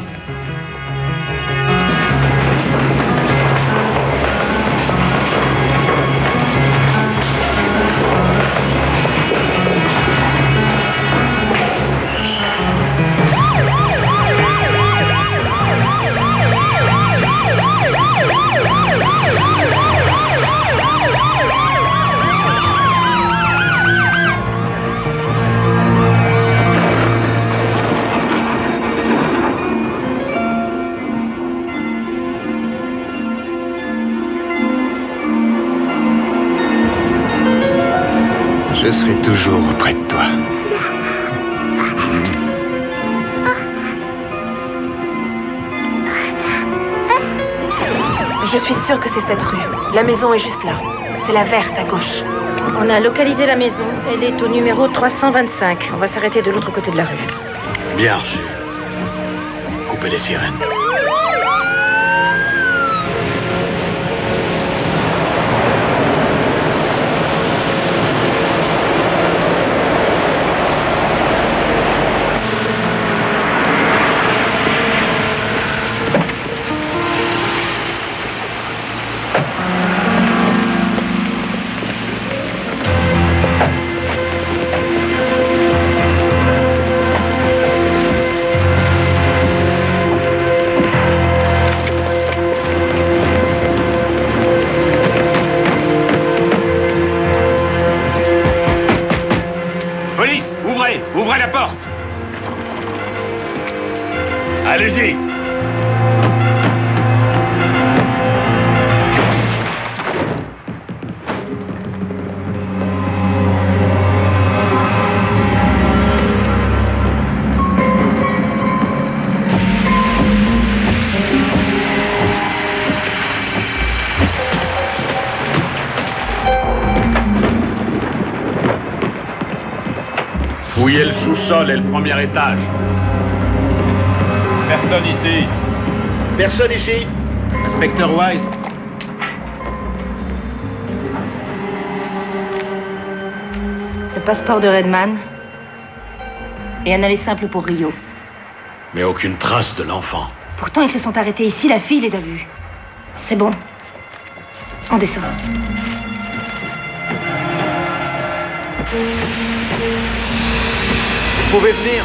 [SPEAKER 2] Je serai toujours auprès de toi.
[SPEAKER 8] Je suis sûre que c'est cette rue. La maison est juste là. C'est la verte à gauche.
[SPEAKER 6] On a localisé la maison. Elle est au numéro 325. On va s'arrêter de l'autre côté de la rue.
[SPEAKER 11] Bien reçu. Coupez les sirènes. Ouvrez la porte. Allez-y. Fouillez le sous-sol et le premier étage. Personne ici.
[SPEAKER 10] Personne ici.
[SPEAKER 11] Inspecteur Wise.
[SPEAKER 6] Le passeport de Redman et un aller simple pour Rio.
[SPEAKER 11] Mais aucune trace de l'enfant.
[SPEAKER 6] Pourtant, ils se sont arrêtés ici, la fille les a vus. C'est bon. On descend.
[SPEAKER 10] Vous pouvez venir.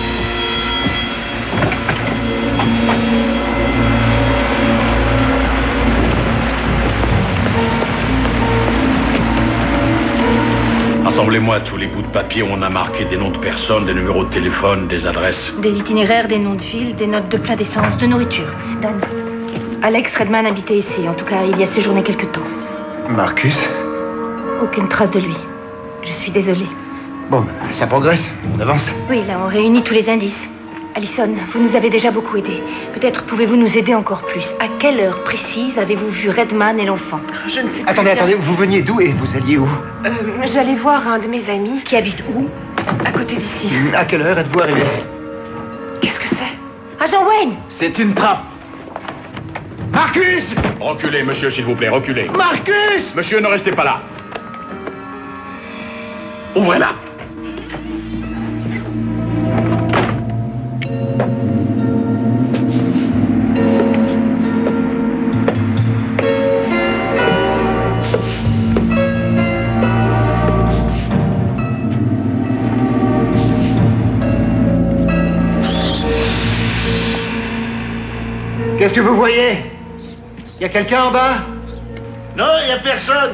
[SPEAKER 11] Rassemblez-moi tous les bouts de papier où on a marqué des noms de personnes, des numéros de téléphone, des adresses.
[SPEAKER 6] Des itinéraires, des noms de villes, des notes de plein d'essence, de nourriture. Dan. Alex Redman habitait ici. En tout cas, il y a séjourné quelque temps.
[SPEAKER 2] Marcus?
[SPEAKER 6] Aucune trace de lui. Je suis désolée.
[SPEAKER 2] Bon, ça progresse. On avance.
[SPEAKER 6] Oui, là, on réunit tous les indices. Allison, vous nous avez déjà beaucoup aidés. Peut-être pouvez-vous nous aider encore plus. À quelle heure précise avez-vous vu Redman et l'enfant?
[SPEAKER 8] Je ne sais pas.
[SPEAKER 2] Attendez, vous veniez d'où et vous alliez où?
[SPEAKER 8] J'allais voir un de mes amis.
[SPEAKER 6] Qui habite où?
[SPEAKER 8] À côté d'ici.
[SPEAKER 2] À quelle heure êtes-vous arrivé?
[SPEAKER 8] Qu'est-ce que c'est?
[SPEAKER 6] Agent Wayne!
[SPEAKER 11] C'est une trappe.
[SPEAKER 2] Marcus!
[SPEAKER 11] Reculez, monsieur, s'il vous plaît, reculez.
[SPEAKER 2] Marcus!
[SPEAKER 11] Monsieur, ne restez pas là. Ouvrez-la.
[SPEAKER 2] Qu'est-ce que vous voyez? Y a quelqu'un en bas?
[SPEAKER 10] Non, il n'y a personne.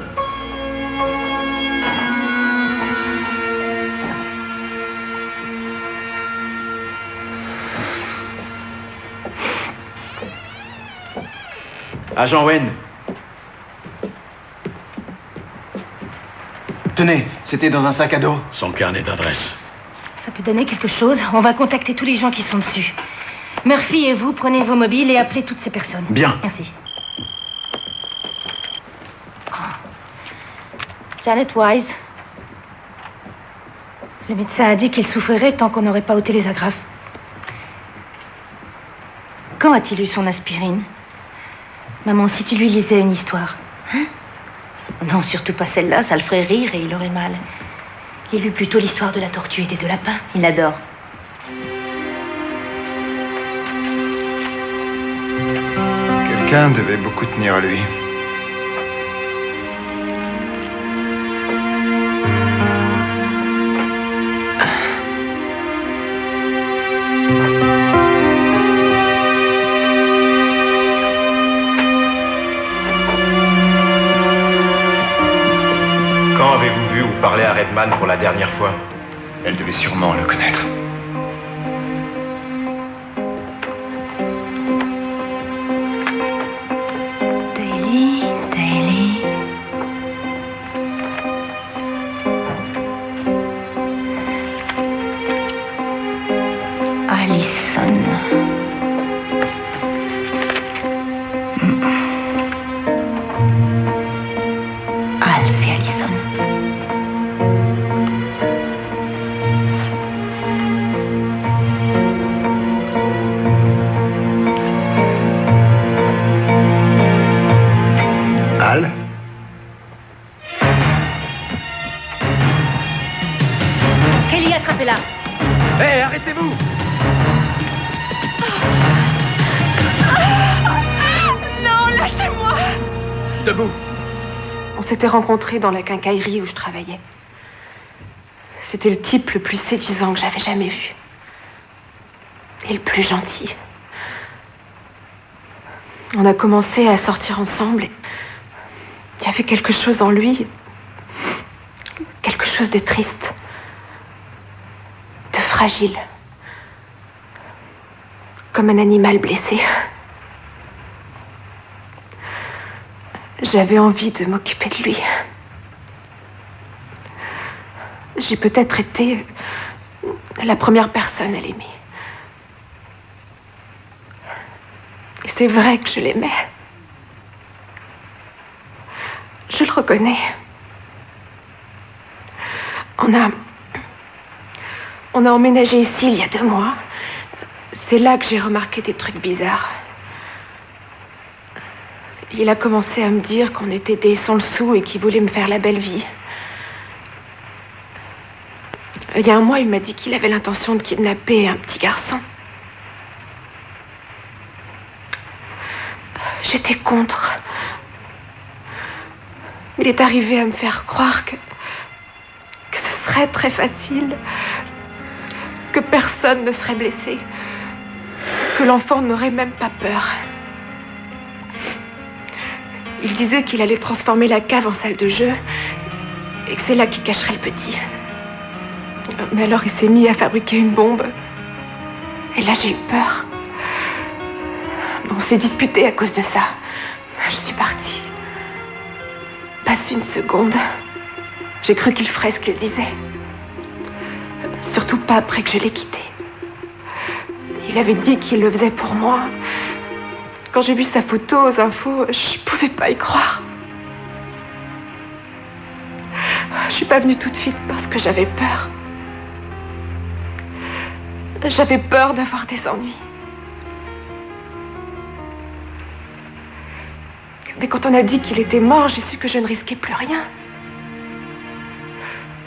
[SPEAKER 13] Agent Wen. Tenez, c'était dans un sac à dos.
[SPEAKER 11] Son carnet d'adresse.
[SPEAKER 6] Ça peut donner quelque chose. On va contacter tous les gens qui sont dessus. Murphy et vous, prenez vos mobiles et appelez toutes ces personnes.
[SPEAKER 11] Bien.
[SPEAKER 6] Merci. Janet Wise. Le médecin a dit qu'il souffrirait tant qu'on n'aurait pas ôté les agrafes. Quand a-t-il eu son aspirine? Maman, si tu lui lisais une histoire. Hein? Non, surtout pas celle-là, ça le ferait rire et il aurait mal. Il lut plutôt l'histoire de la tortue et des deux lapins. Il adore.
[SPEAKER 2] Quelqu'un devait beaucoup tenir à lui.
[SPEAKER 9] Quand avez-vous vu ou parlé à Redman pour la dernière fois?
[SPEAKER 2] Elle devait sûrement le connaître.
[SPEAKER 6] Daily. Allison. Alfie Allison.
[SPEAKER 2] Al?
[SPEAKER 6] Kelly, attrapez-la.
[SPEAKER 11] Hé, arrêtez-vous!
[SPEAKER 4] Non, lâchez-moi!
[SPEAKER 11] Debout!
[SPEAKER 8] On s'était rencontrés dans la quincaillerie où je travaillais. C'était le type le plus séduisant que j'avais jamais vu. Et le plus gentil. On a commencé à sortir ensemble et il y avait quelque chose en lui, quelque chose de triste, de fragile, comme un animal blessé. J'avais envie de m'occuper de lui. J'ai peut-être été la première personne à l'aimer. Et c'est vrai que je l'aimais. Je le reconnais. On a emménagé ici il y a 2 mois. C'est là que j'ai remarqué des trucs bizarres. Il a commencé à me dire qu'on était des sans le sou et qu'il voulait me faire la belle vie. Il y a 1 mois, il m'a dit qu'il avait l'intention de kidnapper un petit garçon. J'étais contre. Il est arrivé à me faire croire que ce serait très facile, que personne ne serait blessé, que l'enfant n'aurait même pas peur. Il disait qu'il allait transformer la cave en salle de jeu et que c'est là qu'il cacherait le petit. Mais alors il s'est mis à fabriquer une bombe. Et là j'ai eu peur. On s'est disputé à cause de ça. Je suis partie. Passe une seconde. J'ai cru qu'il ferait ce qu'il disait. Surtout pas après que je l'ai quitté. Il avait dit qu'il le faisait pour moi. Quand j'ai vu sa photo aux infos, je pouvais pas y croire. Je suis pas venue tout de suite parce que j'avais peur. J'avais peur d'avoir des ennuis. Mais quand on a dit qu'il était mort, j'ai su que je ne risquais plus rien.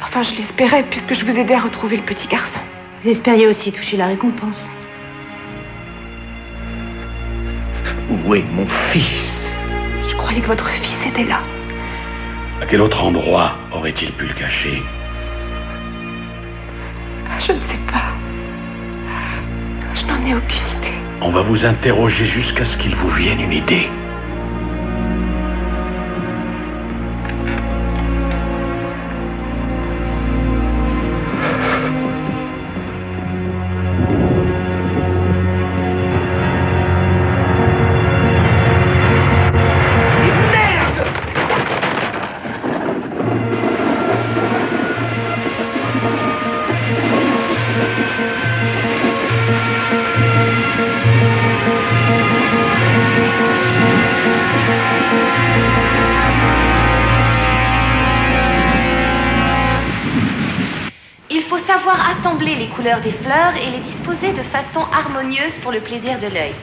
[SPEAKER 8] Enfin, je l'espérais puisque je vous aidais à retrouver le petit garçon.
[SPEAKER 6] Vous espériez aussi toucher la récompense.
[SPEAKER 10] Où est mon fils?
[SPEAKER 8] Je croyais que votre fils était là.
[SPEAKER 11] À quel autre endroit aurait-il pu le cacher?
[SPEAKER 8] Je ne sais pas. Je n'en ai aucune idée.
[SPEAKER 11] On va vous interroger jusqu'à ce qu'il vous vienne une idée.
[SPEAKER 8] assembler les couleurs des fleurs et les disposer de façon harmonieuse pour le plaisir de l'œil.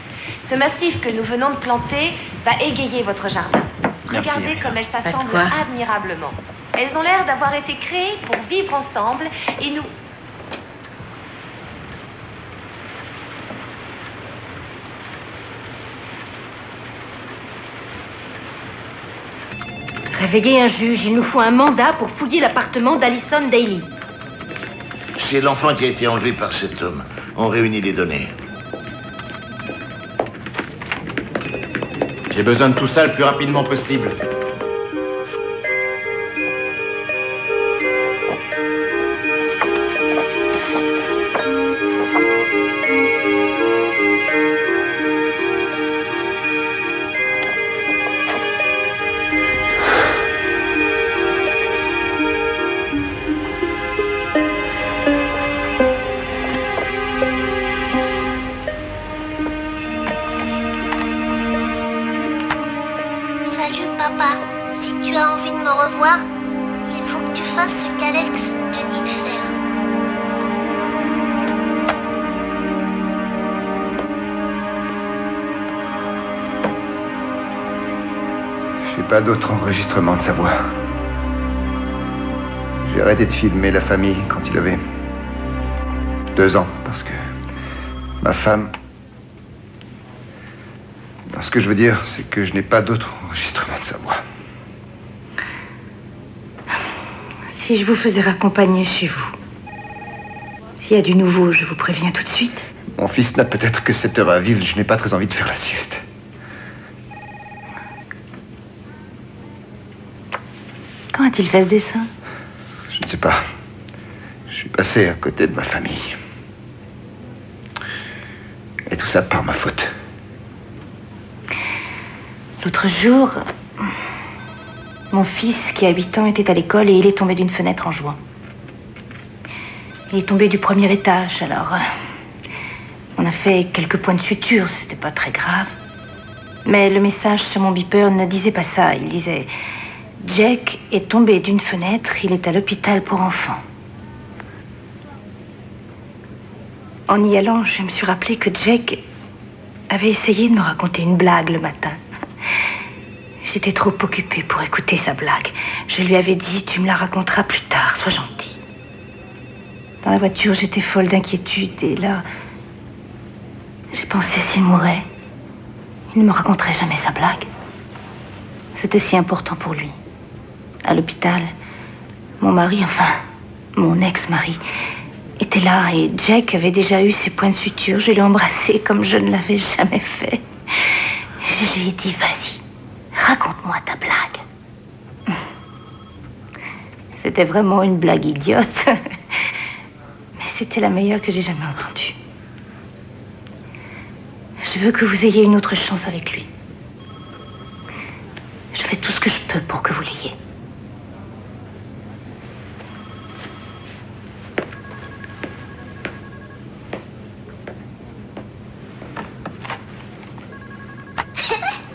[SPEAKER 8] Ce massif que nous venons de planter va égayer votre jardin.
[SPEAKER 9] Merci,
[SPEAKER 8] Regardez
[SPEAKER 9] Amira.
[SPEAKER 8] comme elles
[SPEAKER 1] Pas de
[SPEAKER 8] s'assemblent
[SPEAKER 1] quoi.
[SPEAKER 8] admirablement. Elles ont l'air d'avoir été créées pour vivre ensemble et nous...
[SPEAKER 6] Réveillez un juge, il nous faut un mandat pour fouiller l'appartement d'Alison Daly.
[SPEAKER 10] C'est l'enfant qui a été enlevé par cet homme. On réunit les données.
[SPEAKER 13] J'ai besoin de tout ça le plus rapidement possible.
[SPEAKER 3] Salut papa. Si tu as envie de me revoir, il faut que tu fasses ce qu'Alex te dit de faire.
[SPEAKER 2] J'ai pas d'autre enregistrement de sa voix. J'ai arrêté de filmer la famille quand il avait 2 ans, parce que ma femme... Non, ce que je veux dire, c'est que je n'ai pas d'autre enregistrement de sa voix.
[SPEAKER 6] Si je vous faisais raccompagner chez vous, s'il y a du nouveau, je vous préviens tout de suite.
[SPEAKER 2] Mon fils n'a peut-être que 7 heures à vivre, je n'ai pas très envie de faire la sieste.
[SPEAKER 6] Quand a-t-il fait ce dessin?
[SPEAKER 2] Je ne sais pas. Je suis passé à côté de ma famille. Et tout ça par ma faute.
[SPEAKER 6] L'autre jour, mon fils, qui a 8 ans, était à l'école et il est tombé d'une fenêtre en jouant. Il est tombé du premier étage, alors... on a fait quelques points de suture, c'était pas très grave. Mais le message sur mon beeper ne disait pas ça, il disait... Jack est tombé d'une fenêtre, il est à l'hôpital pour enfants. En y allant, je me suis rappelé que Jack avait essayé de me raconter une blague le matin. J'étais trop occupée pour écouter sa blague. Je lui avais dit, tu me la raconteras plus tard, sois gentil. Dans la voiture, j'étais folle d'inquiétude et là, j'ai pensé s'il mourait, il ne me raconterait jamais sa blague. C'était si important pour lui. À l'hôpital, mon mari, enfin, mon ex-mari, était là et Jack avait déjà eu ses points de suture. Je l'ai embrassé comme je ne l'avais jamais fait. Je lui ai dit, vas-y, raconte-moi ta blague. C'était vraiment une blague idiote, mais c'était la meilleure que j'ai jamais entendue. Je veux que vous ayez une autre chance avec lui. Je fais tout ce que je peux pour que vous l'ayez.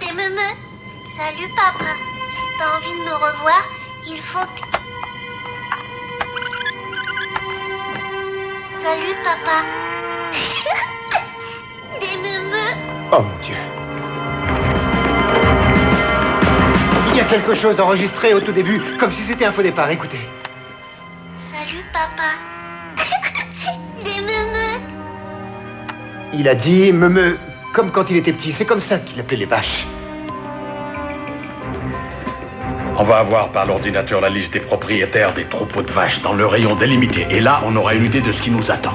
[SPEAKER 3] Des meumeux. Salut papa. Si t'as envie de me revoir, il faut que... Salut papa. Des meumeux.
[SPEAKER 2] Oh mon Dieu. Il y a quelque chose d'enregistré au tout début, comme si c'était un faux départ. Écoutez.
[SPEAKER 3] Salut papa. Des meumeux.
[SPEAKER 2] Il a dit meumeux, comme quand il était petit. C'est comme ça qu'il appelait les vaches.
[SPEAKER 11] On va avoir par l'ordinateur la liste des propriétaires des troupeaux de vaches dans le rayon délimité. Et là, on aura une idée de ce qui nous attend.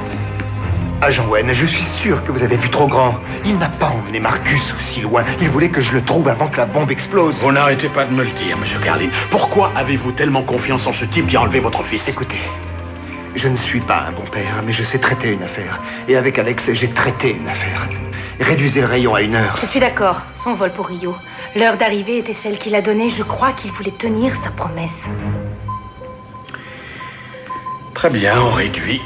[SPEAKER 2] Agent Wen, je suis sûr que vous avez vu trop grand. Il n'a pas emmené Marcus aussi loin. Il voulait que je le trouve avant que la bombe explose.
[SPEAKER 11] Vous n'arrêtez pas de me le dire, monsieur Carlin. Pourquoi avez-vous tellement confiance en ce type qui a enlevé votre fils?
[SPEAKER 2] Écoutez, je ne suis pas un bon père, mais je sais traiter une affaire. Et avec Alex, j'ai traité une affaire. Réduisez le rayon à 1 heure.
[SPEAKER 6] Je suis d'accord, son vol pour Rio. L'heure d'arrivée était celle qu'il a donnée. Je crois qu'il voulait tenir sa promesse.
[SPEAKER 11] Très bien, on réduit.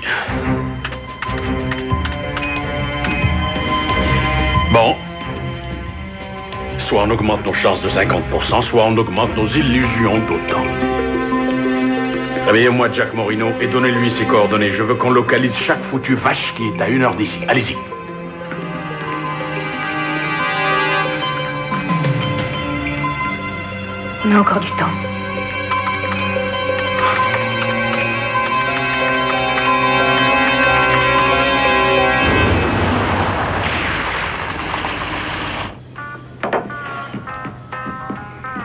[SPEAKER 11] Bon. Soit on augmente nos chances de 50%, soit on augmente nos illusions d'autant. Réveillez-moi Jack Morino et donnez-lui ses coordonnées. Je veux qu'on localise chaque foutue vache qui est à 1 heure d'ici. Allez-y.
[SPEAKER 6] On a encore du temps.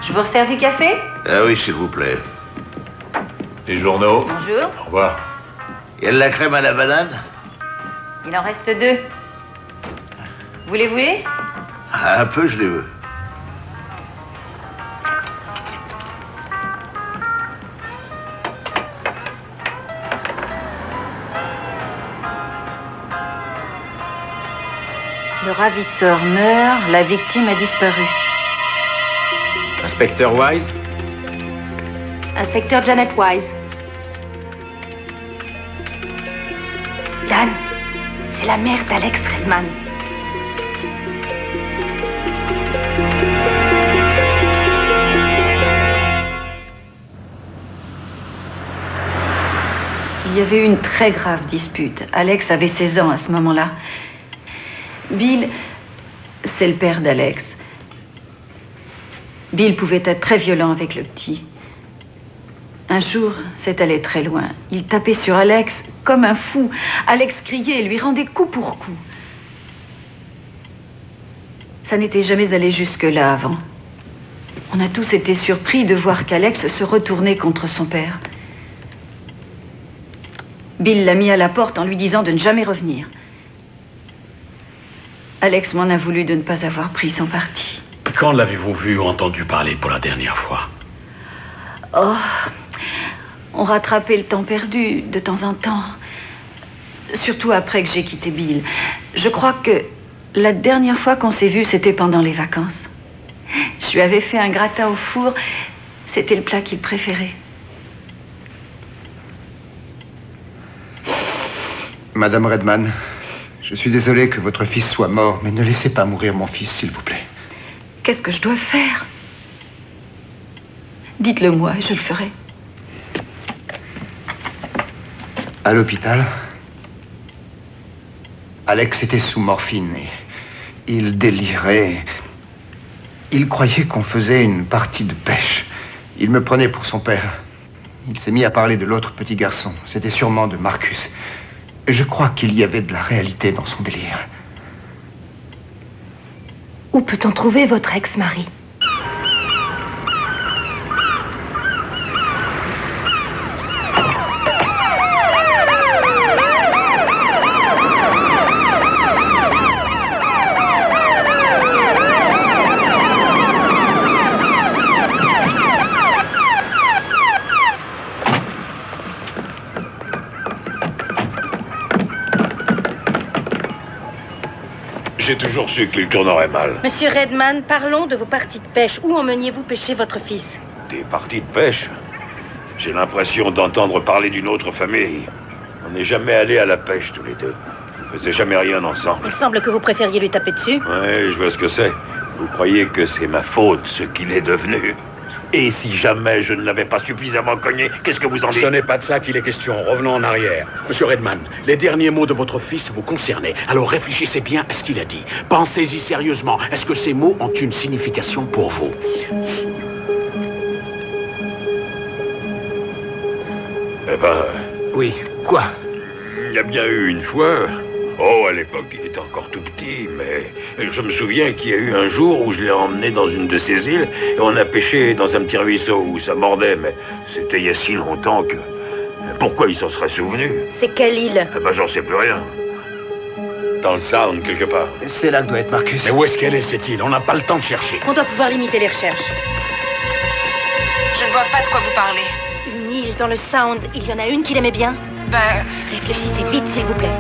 [SPEAKER 1] Je vous resserre du café?
[SPEAKER 10] Ah oui, s'il vous plaît.
[SPEAKER 13] Les journaux.
[SPEAKER 1] Bonjour.
[SPEAKER 13] Au revoir.
[SPEAKER 10] Il y a de la crème à la banane?
[SPEAKER 1] Il en reste 2. Vous les voulez?
[SPEAKER 10] Un peu, je les veux.
[SPEAKER 1] Le ravisseur meurt, la victime a disparu.
[SPEAKER 13] Inspecteur Wise.
[SPEAKER 8] Inspecteur Janet Wise. Dan, c'est la mère d'Alex Redman.
[SPEAKER 6] Il y avait eu une très grave dispute. Alex avait 16 ans à ce moment-là. Bill, c'est le père d'Alex. Bill pouvait être très violent avec le petit. Un jour, c'est allé très loin. Il tapait sur Alex comme un fou. Alex criait et lui rendait coup pour coup. Ça n'était jamais allé jusque-là avant. On a tous été surpris de voir qu'Alex se retournait contre son père. Bill l'a mis à la porte en lui disant de ne jamais revenir. Alex m'en a voulu de ne pas avoir pris son parti.
[SPEAKER 11] Quand l'avez-vous vu ou entendu parler pour la dernière fois?
[SPEAKER 6] Oh, on rattrapait le temps perdu de temps en temps. Surtout après que j'ai quitté Bill. Je crois que la dernière fois qu'on s'est vu, c'était pendant les vacances. Je lui avais fait un gratin au four. C'était le plat qu'il préférait.
[SPEAKER 2] Madame Redman, je suis désolé que votre fils soit mort, mais ne laissez pas mourir mon fils, s'il vous plaît.
[SPEAKER 6] Qu'est-ce que je dois faire? Dites-le moi et je le ferai.
[SPEAKER 2] À l'hôpital, Alex était sous morphine et il délirait. Il croyait qu'on faisait une partie de pêche. Il me prenait pour son père. Il s'est mis à parler de l'autre petit garçon. C'était sûrement de Marcus. Je crois qu'il y avait de la réalité dans son délire.
[SPEAKER 8] Où peut-on trouver votre ex-mari?
[SPEAKER 14] J'ai toujours su qu'il tournerait mal.
[SPEAKER 8] Monsieur Redman, parlons de vos parties de pêche. Où emmeniez-vous pêcher votre fils?
[SPEAKER 14] Des parties de pêche? J'ai l'impression d'entendre parler d'une autre famille. On n'est jamais allés à la pêche tous les deux. On ne faisait jamais rien ensemble.
[SPEAKER 8] Il semble que vous préfériez lui taper dessus.
[SPEAKER 14] Oui, je vois ce que c'est. Vous croyez que c'est ma faute, ce qu'il est devenu? Et si jamais je ne l'avais pas suffisamment cogné, qu'est-ce que vous en dites?
[SPEAKER 11] Ce n'est pas de ça qu'il est question. Revenons en arrière. Monsieur Redman, les derniers mots de votre fils vous concernaient. Alors réfléchissez bien à ce qu'il a dit. Pensez-y sérieusement. Est-ce que ces mots ont une signification pour vous?
[SPEAKER 14] Eh ben...
[SPEAKER 11] Oui, quoi?
[SPEAKER 14] Il y a bien eu une fois... Oh, à l'époque, il était encore tout petit, mais je me souviens qu'il y a eu un jour où je l'ai emmené dans une de ces îles et on a pêché dans un petit ruisseau où ça mordait, mais c'était il y a si longtemps que... Pourquoi il s'en serait souvenu?
[SPEAKER 8] C'est quelle île?
[SPEAKER 14] Eh ben, j'en sais plus rien. Dans le Sound, quelque part.
[SPEAKER 7] C'est là que doit être Marcus.
[SPEAKER 11] Mais où est-ce qu'elle est, cette île? On n'a pas le temps de chercher.
[SPEAKER 8] On doit pouvoir limiter les recherches.
[SPEAKER 4] Je ne vois pas de quoi vous parlez.
[SPEAKER 8] Une île dans le Sound, il y en a une qu'il aimait bien?
[SPEAKER 4] Ben...
[SPEAKER 8] Réfléchissez vite, s'il vous plaît.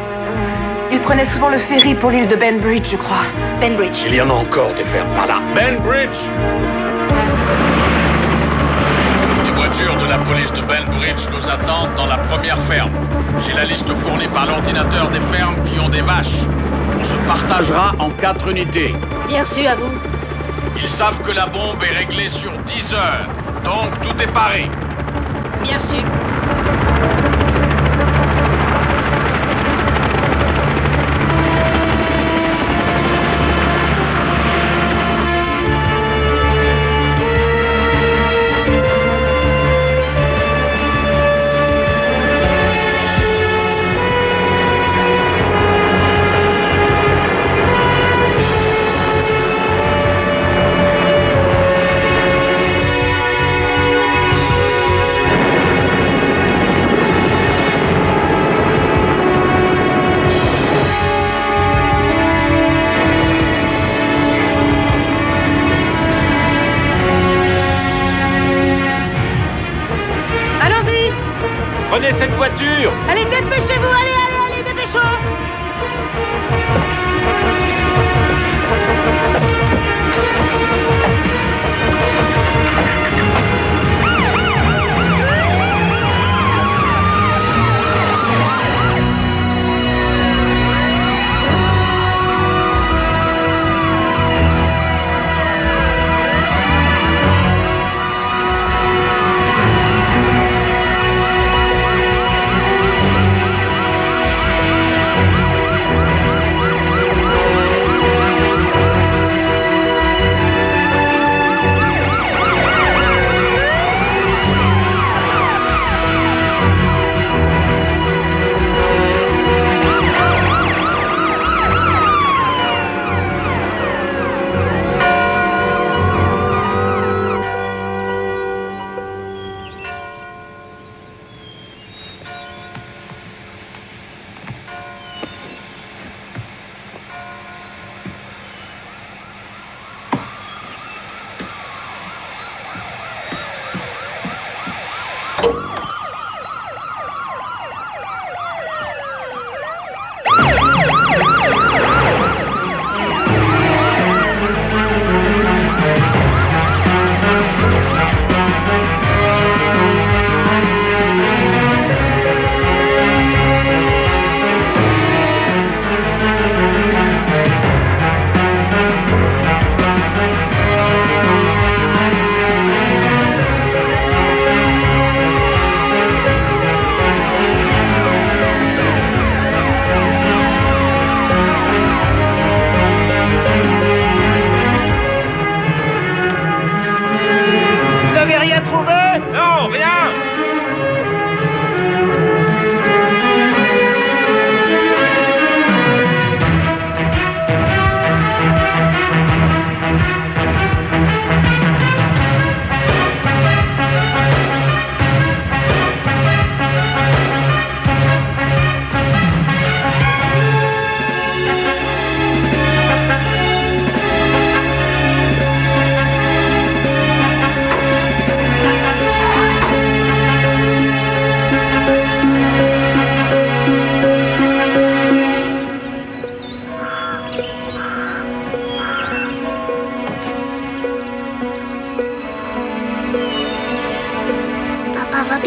[SPEAKER 4] Il prenait souvent le ferry pour l'île de Benbridge, je crois.
[SPEAKER 8] Benbridge.
[SPEAKER 11] Il y en a encore des fermes par là. Benbridge!
[SPEAKER 15] Les voitures de la police de Benbridge nous attendent dans la première ferme. J'ai la liste fournie par l'ordinateur des fermes qui ont des vaches. On se partagera en 4 unités.
[SPEAKER 8] Bien reçu, à vous.
[SPEAKER 15] Ils savent que la bombe est réglée sur 10 heures. Donc tout est paré.
[SPEAKER 8] Bien reçu.
[SPEAKER 11] Prenez cette voiture!
[SPEAKER 4] Allez, dépêchez-vous, allez, dépêchons!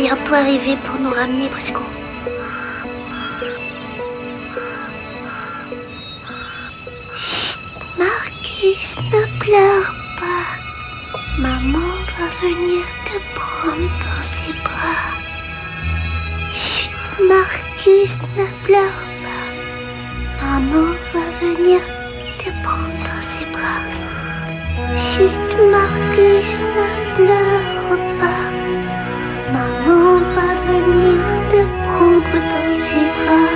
[SPEAKER 3] bientôt arriver pour nous ramener, Briscoe. Chut, Marcus, ne pleure pas. Maman va venir te prendre dans ses bras. Chut, Marcus, ne pleure pas. Maman va venir te prendre dans ses bras. Chut, Marcus, ne pleure pas. Maman va venir te prendre dans ses bras.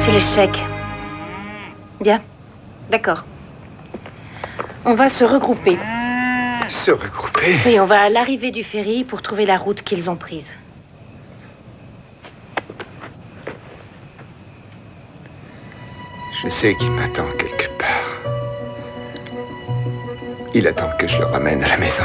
[SPEAKER 6] C'est l'échec. Bien. D'accord. On va se regrouper.
[SPEAKER 2] Se regrouper?
[SPEAKER 6] Oui, on va à l'arrivée du ferry pour trouver la route qu'ils ont prise.
[SPEAKER 2] Je sais qu'il m'attend quelque part. Il attend que je le ramène à la maison.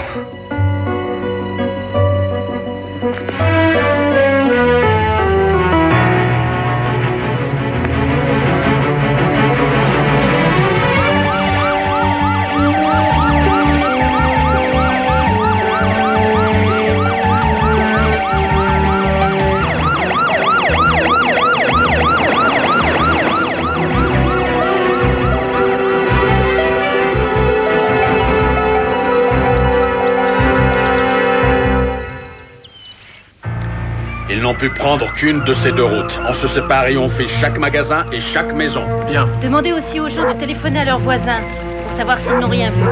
[SPEAKER 15] Ils n'ont pu prendre qu'une de ces deux routes. On se sépare et on fait chaque magasin et chaque maison.
[SPEAKER 11] Bien.
[SPEAKER 16] Demandez aussi aux gens de téléphoner à leurs voisins pour savoir s'ils n'ont rien vu.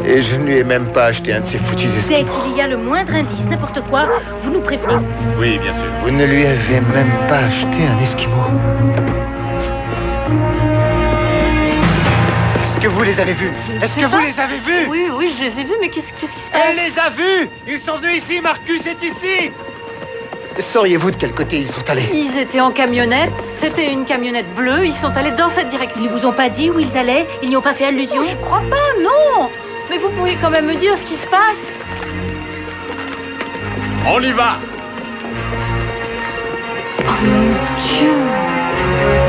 [SPEAKER 10] Et je ne lui ai même pas acheté un de ces foutus
[SPEAKER 16] Dès
[SPEAKER 10] esquimaux.
[SPEAKER 16] qu'il y a le moindre indice, n'importe quoi, vous nous prévenez.
[SPEAKER 14] Oui, bien sûr.
[SPEAKER 10] Vous ne lui avez même pas acheté un esquimau. Est-ce que vous les avez vus? Est-ce que vous les avez vus?
[SPEAKER 1] Oui, oui, je les ai vus, mais qu'est-ce qui se passe?
[SPEAKER 5] Elle les a vus! Ils sont venus ici, Marcus est ici!
[SPEAKER 10] Sauriez-vous de quel côté ils sont allés?
[SPEAKER 1] Ils étaient en camionnette, c'était une camionnette bleue, ils sont allés dans cette direction.
[SPEAKER 16] Ils vous ont pas dit où ils allaient? Ils n'y ont pas fait allusion?
[SPEAKER 1] Je crois pas, non! Mais vous pourriez quand même me dire ce qui se passe?
[SPEAKER 15] On y va!
[SPEAKER 1] Oh mon Dieu!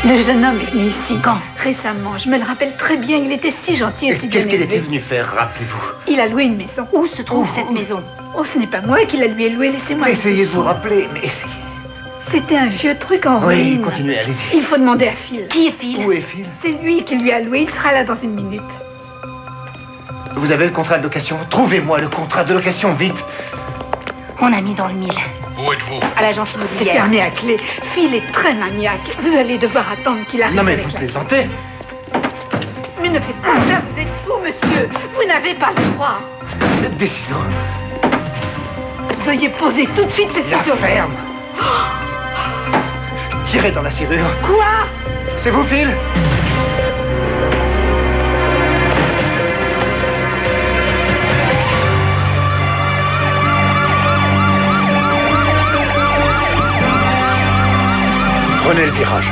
[SPEAKER 6] Le jeune homme est venu ici. Quand? Récemment. Je me le rappelle très bien. Il était si gentil et si bien
[SPEAKER 10] Qu'est-ce qu'il était
[SPEAKER 6] élevé.
[SPEAKER 10] venu faire, rappelez-vous?
[SPEAKER 6] Il a loué une maison.
[SPEAKER 16] Où se trouve cette maison?
[SPEAKER 6] Oh, ce n'est pas moi qui la lui ai louée. Laissez-moi.
[SPEAKER 10] Essayez de vous rappeler, mais essayez.
[SPEAKER 6] C'était un vieux truc en
[SPEAKER 10] Oui,
[SPEAKER 6] ruine.
[SPEAKER 10] continuez, allez-y.
[SPEAKER 6] Il faut demander à Phil.
[SPEAKER 16] Qui est Phil?
[SPEAKER 10] Où est Phil?
[SPEAKER 6] C'est lui qui lui a loué. Il sera là dans une minute.
[SPEAKER 10] Vous avez le contrat de location? Trouvez-moi le contrat de location, vite.
[SPEAKER 16] On a mis dans le mille.
[SPEAKER 15] Où êtes-vous?
[SPEAKER 16] À l'agence
[SPEAKER 6] C'est
[SPEAKER 16] immobilière.
[SPEAKER 6] fermé à clé. Phil est très maniaque. Vous allez devoir attendre qu'il arrive
[SPEAKER 10] Non, mais
[SPEAKER 6] avec
[SPEAKER 10] vous
[SPEAKER 6] la...
[SPEAKER 10] plaisantez.
[SPEAKER 6] Mais ne faites pas ça. Vous êtes fou, monsieur. Vous n'avez pas le droit.
[SPEAKER 10] Des ciseaux.
[SPEAKER 6] Veuillez poser tout de suite ces
[SPEAKER 10] La
[SPEAKER 6] ciseaux.
[SPEAKER 10] ferme. Tirez dans la serrure.
[SPEAKER 6] Quoi?
[SPEAKER 10] C'est vous, Phil? Prenez le virage.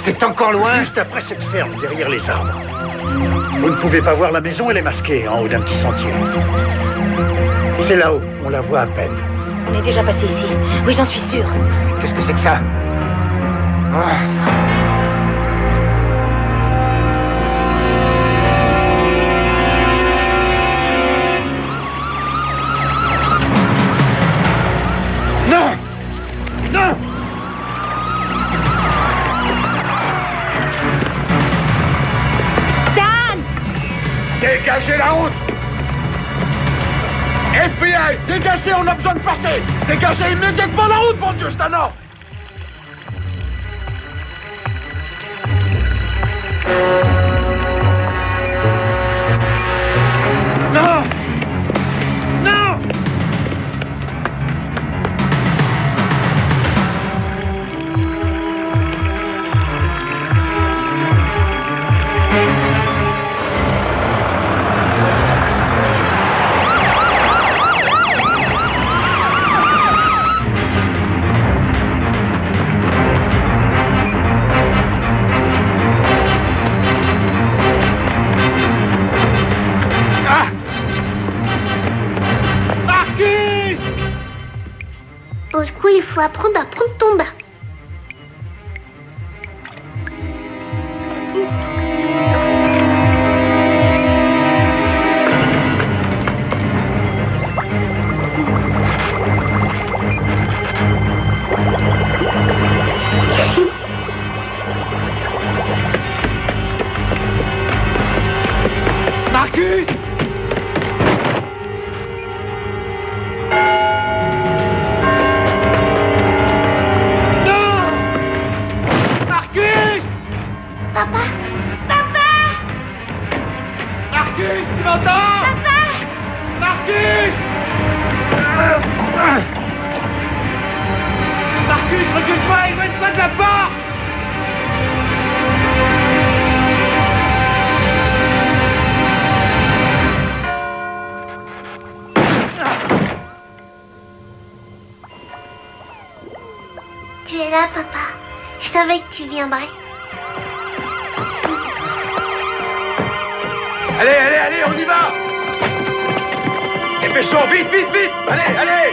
[SPEAKER 10] C'est encore loin.
[SPEAKER 11] Juste après cette ferme, derrière les arbres. Vous ne pouvez pas voir la maison, elle est masquée en haut d'un petit sentier. C'est là-haut, on la voit à peine.
[SPEAKER 16] On est déjà passé ici. Oui, j'en suis sûre.
[SPEAKER 10] Qu'est-ce que c'est que ça? Non! Non!
[SPEAKER 16] Dan!
[SPEAKER 15] Dégagez la route! FBI, dégagez, on a besoin de passer! Dégagez immédiatement la route, mon Dieu, c'est un ordre!
[SPEAKER 10] Non! Non!
[SPEAKER 3] Au secours, il faut apprendre à prendre ton bain.
[SPEAKER 2] Marcus! Non! Marcus!
[SPEAKER 3] Papa! Papa!
[SPEAKER 2] Marcus, tu m'entends?
[SPEAKER 3] Papa!
[SPEAKER 2] Marcus! Marcus, recule-toi, éloigne-toi de la porte!
[SPEAKER 3] Tu es là, papa. Je savais que tu viendrais.
[SPEAKER 14] Allez, allez, allez, on y va! Dépêchons, vite, vite, vite! Allez, allez!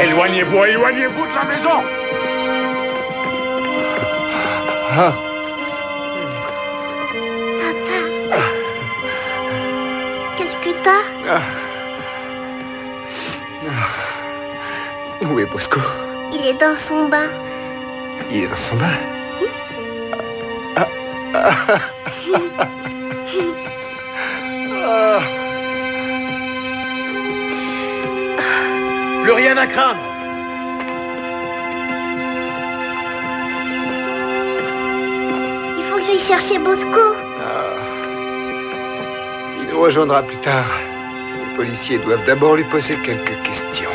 [SPEAKER 14] Éloignez-vous, éloignez-vous de la maison!
[SPEAKER 2] Ah.
[SPEAKER 3] Papa. Qu'est-ce que t'as?
[SPEAKER 2] Où est Bosco?
[SPEAKER 3] Il est dans son bain.
[SPEAKER 2] Il est dans son bain.
[SPEAKER 14] Plus rien à craindre!
[SPEAKER 3] Il faut que j'aille chercher Bosco.
[SPEAKER 2] Il nous rejoindra plus tard. Les policiers doivent d'abord lui poser quelques questions.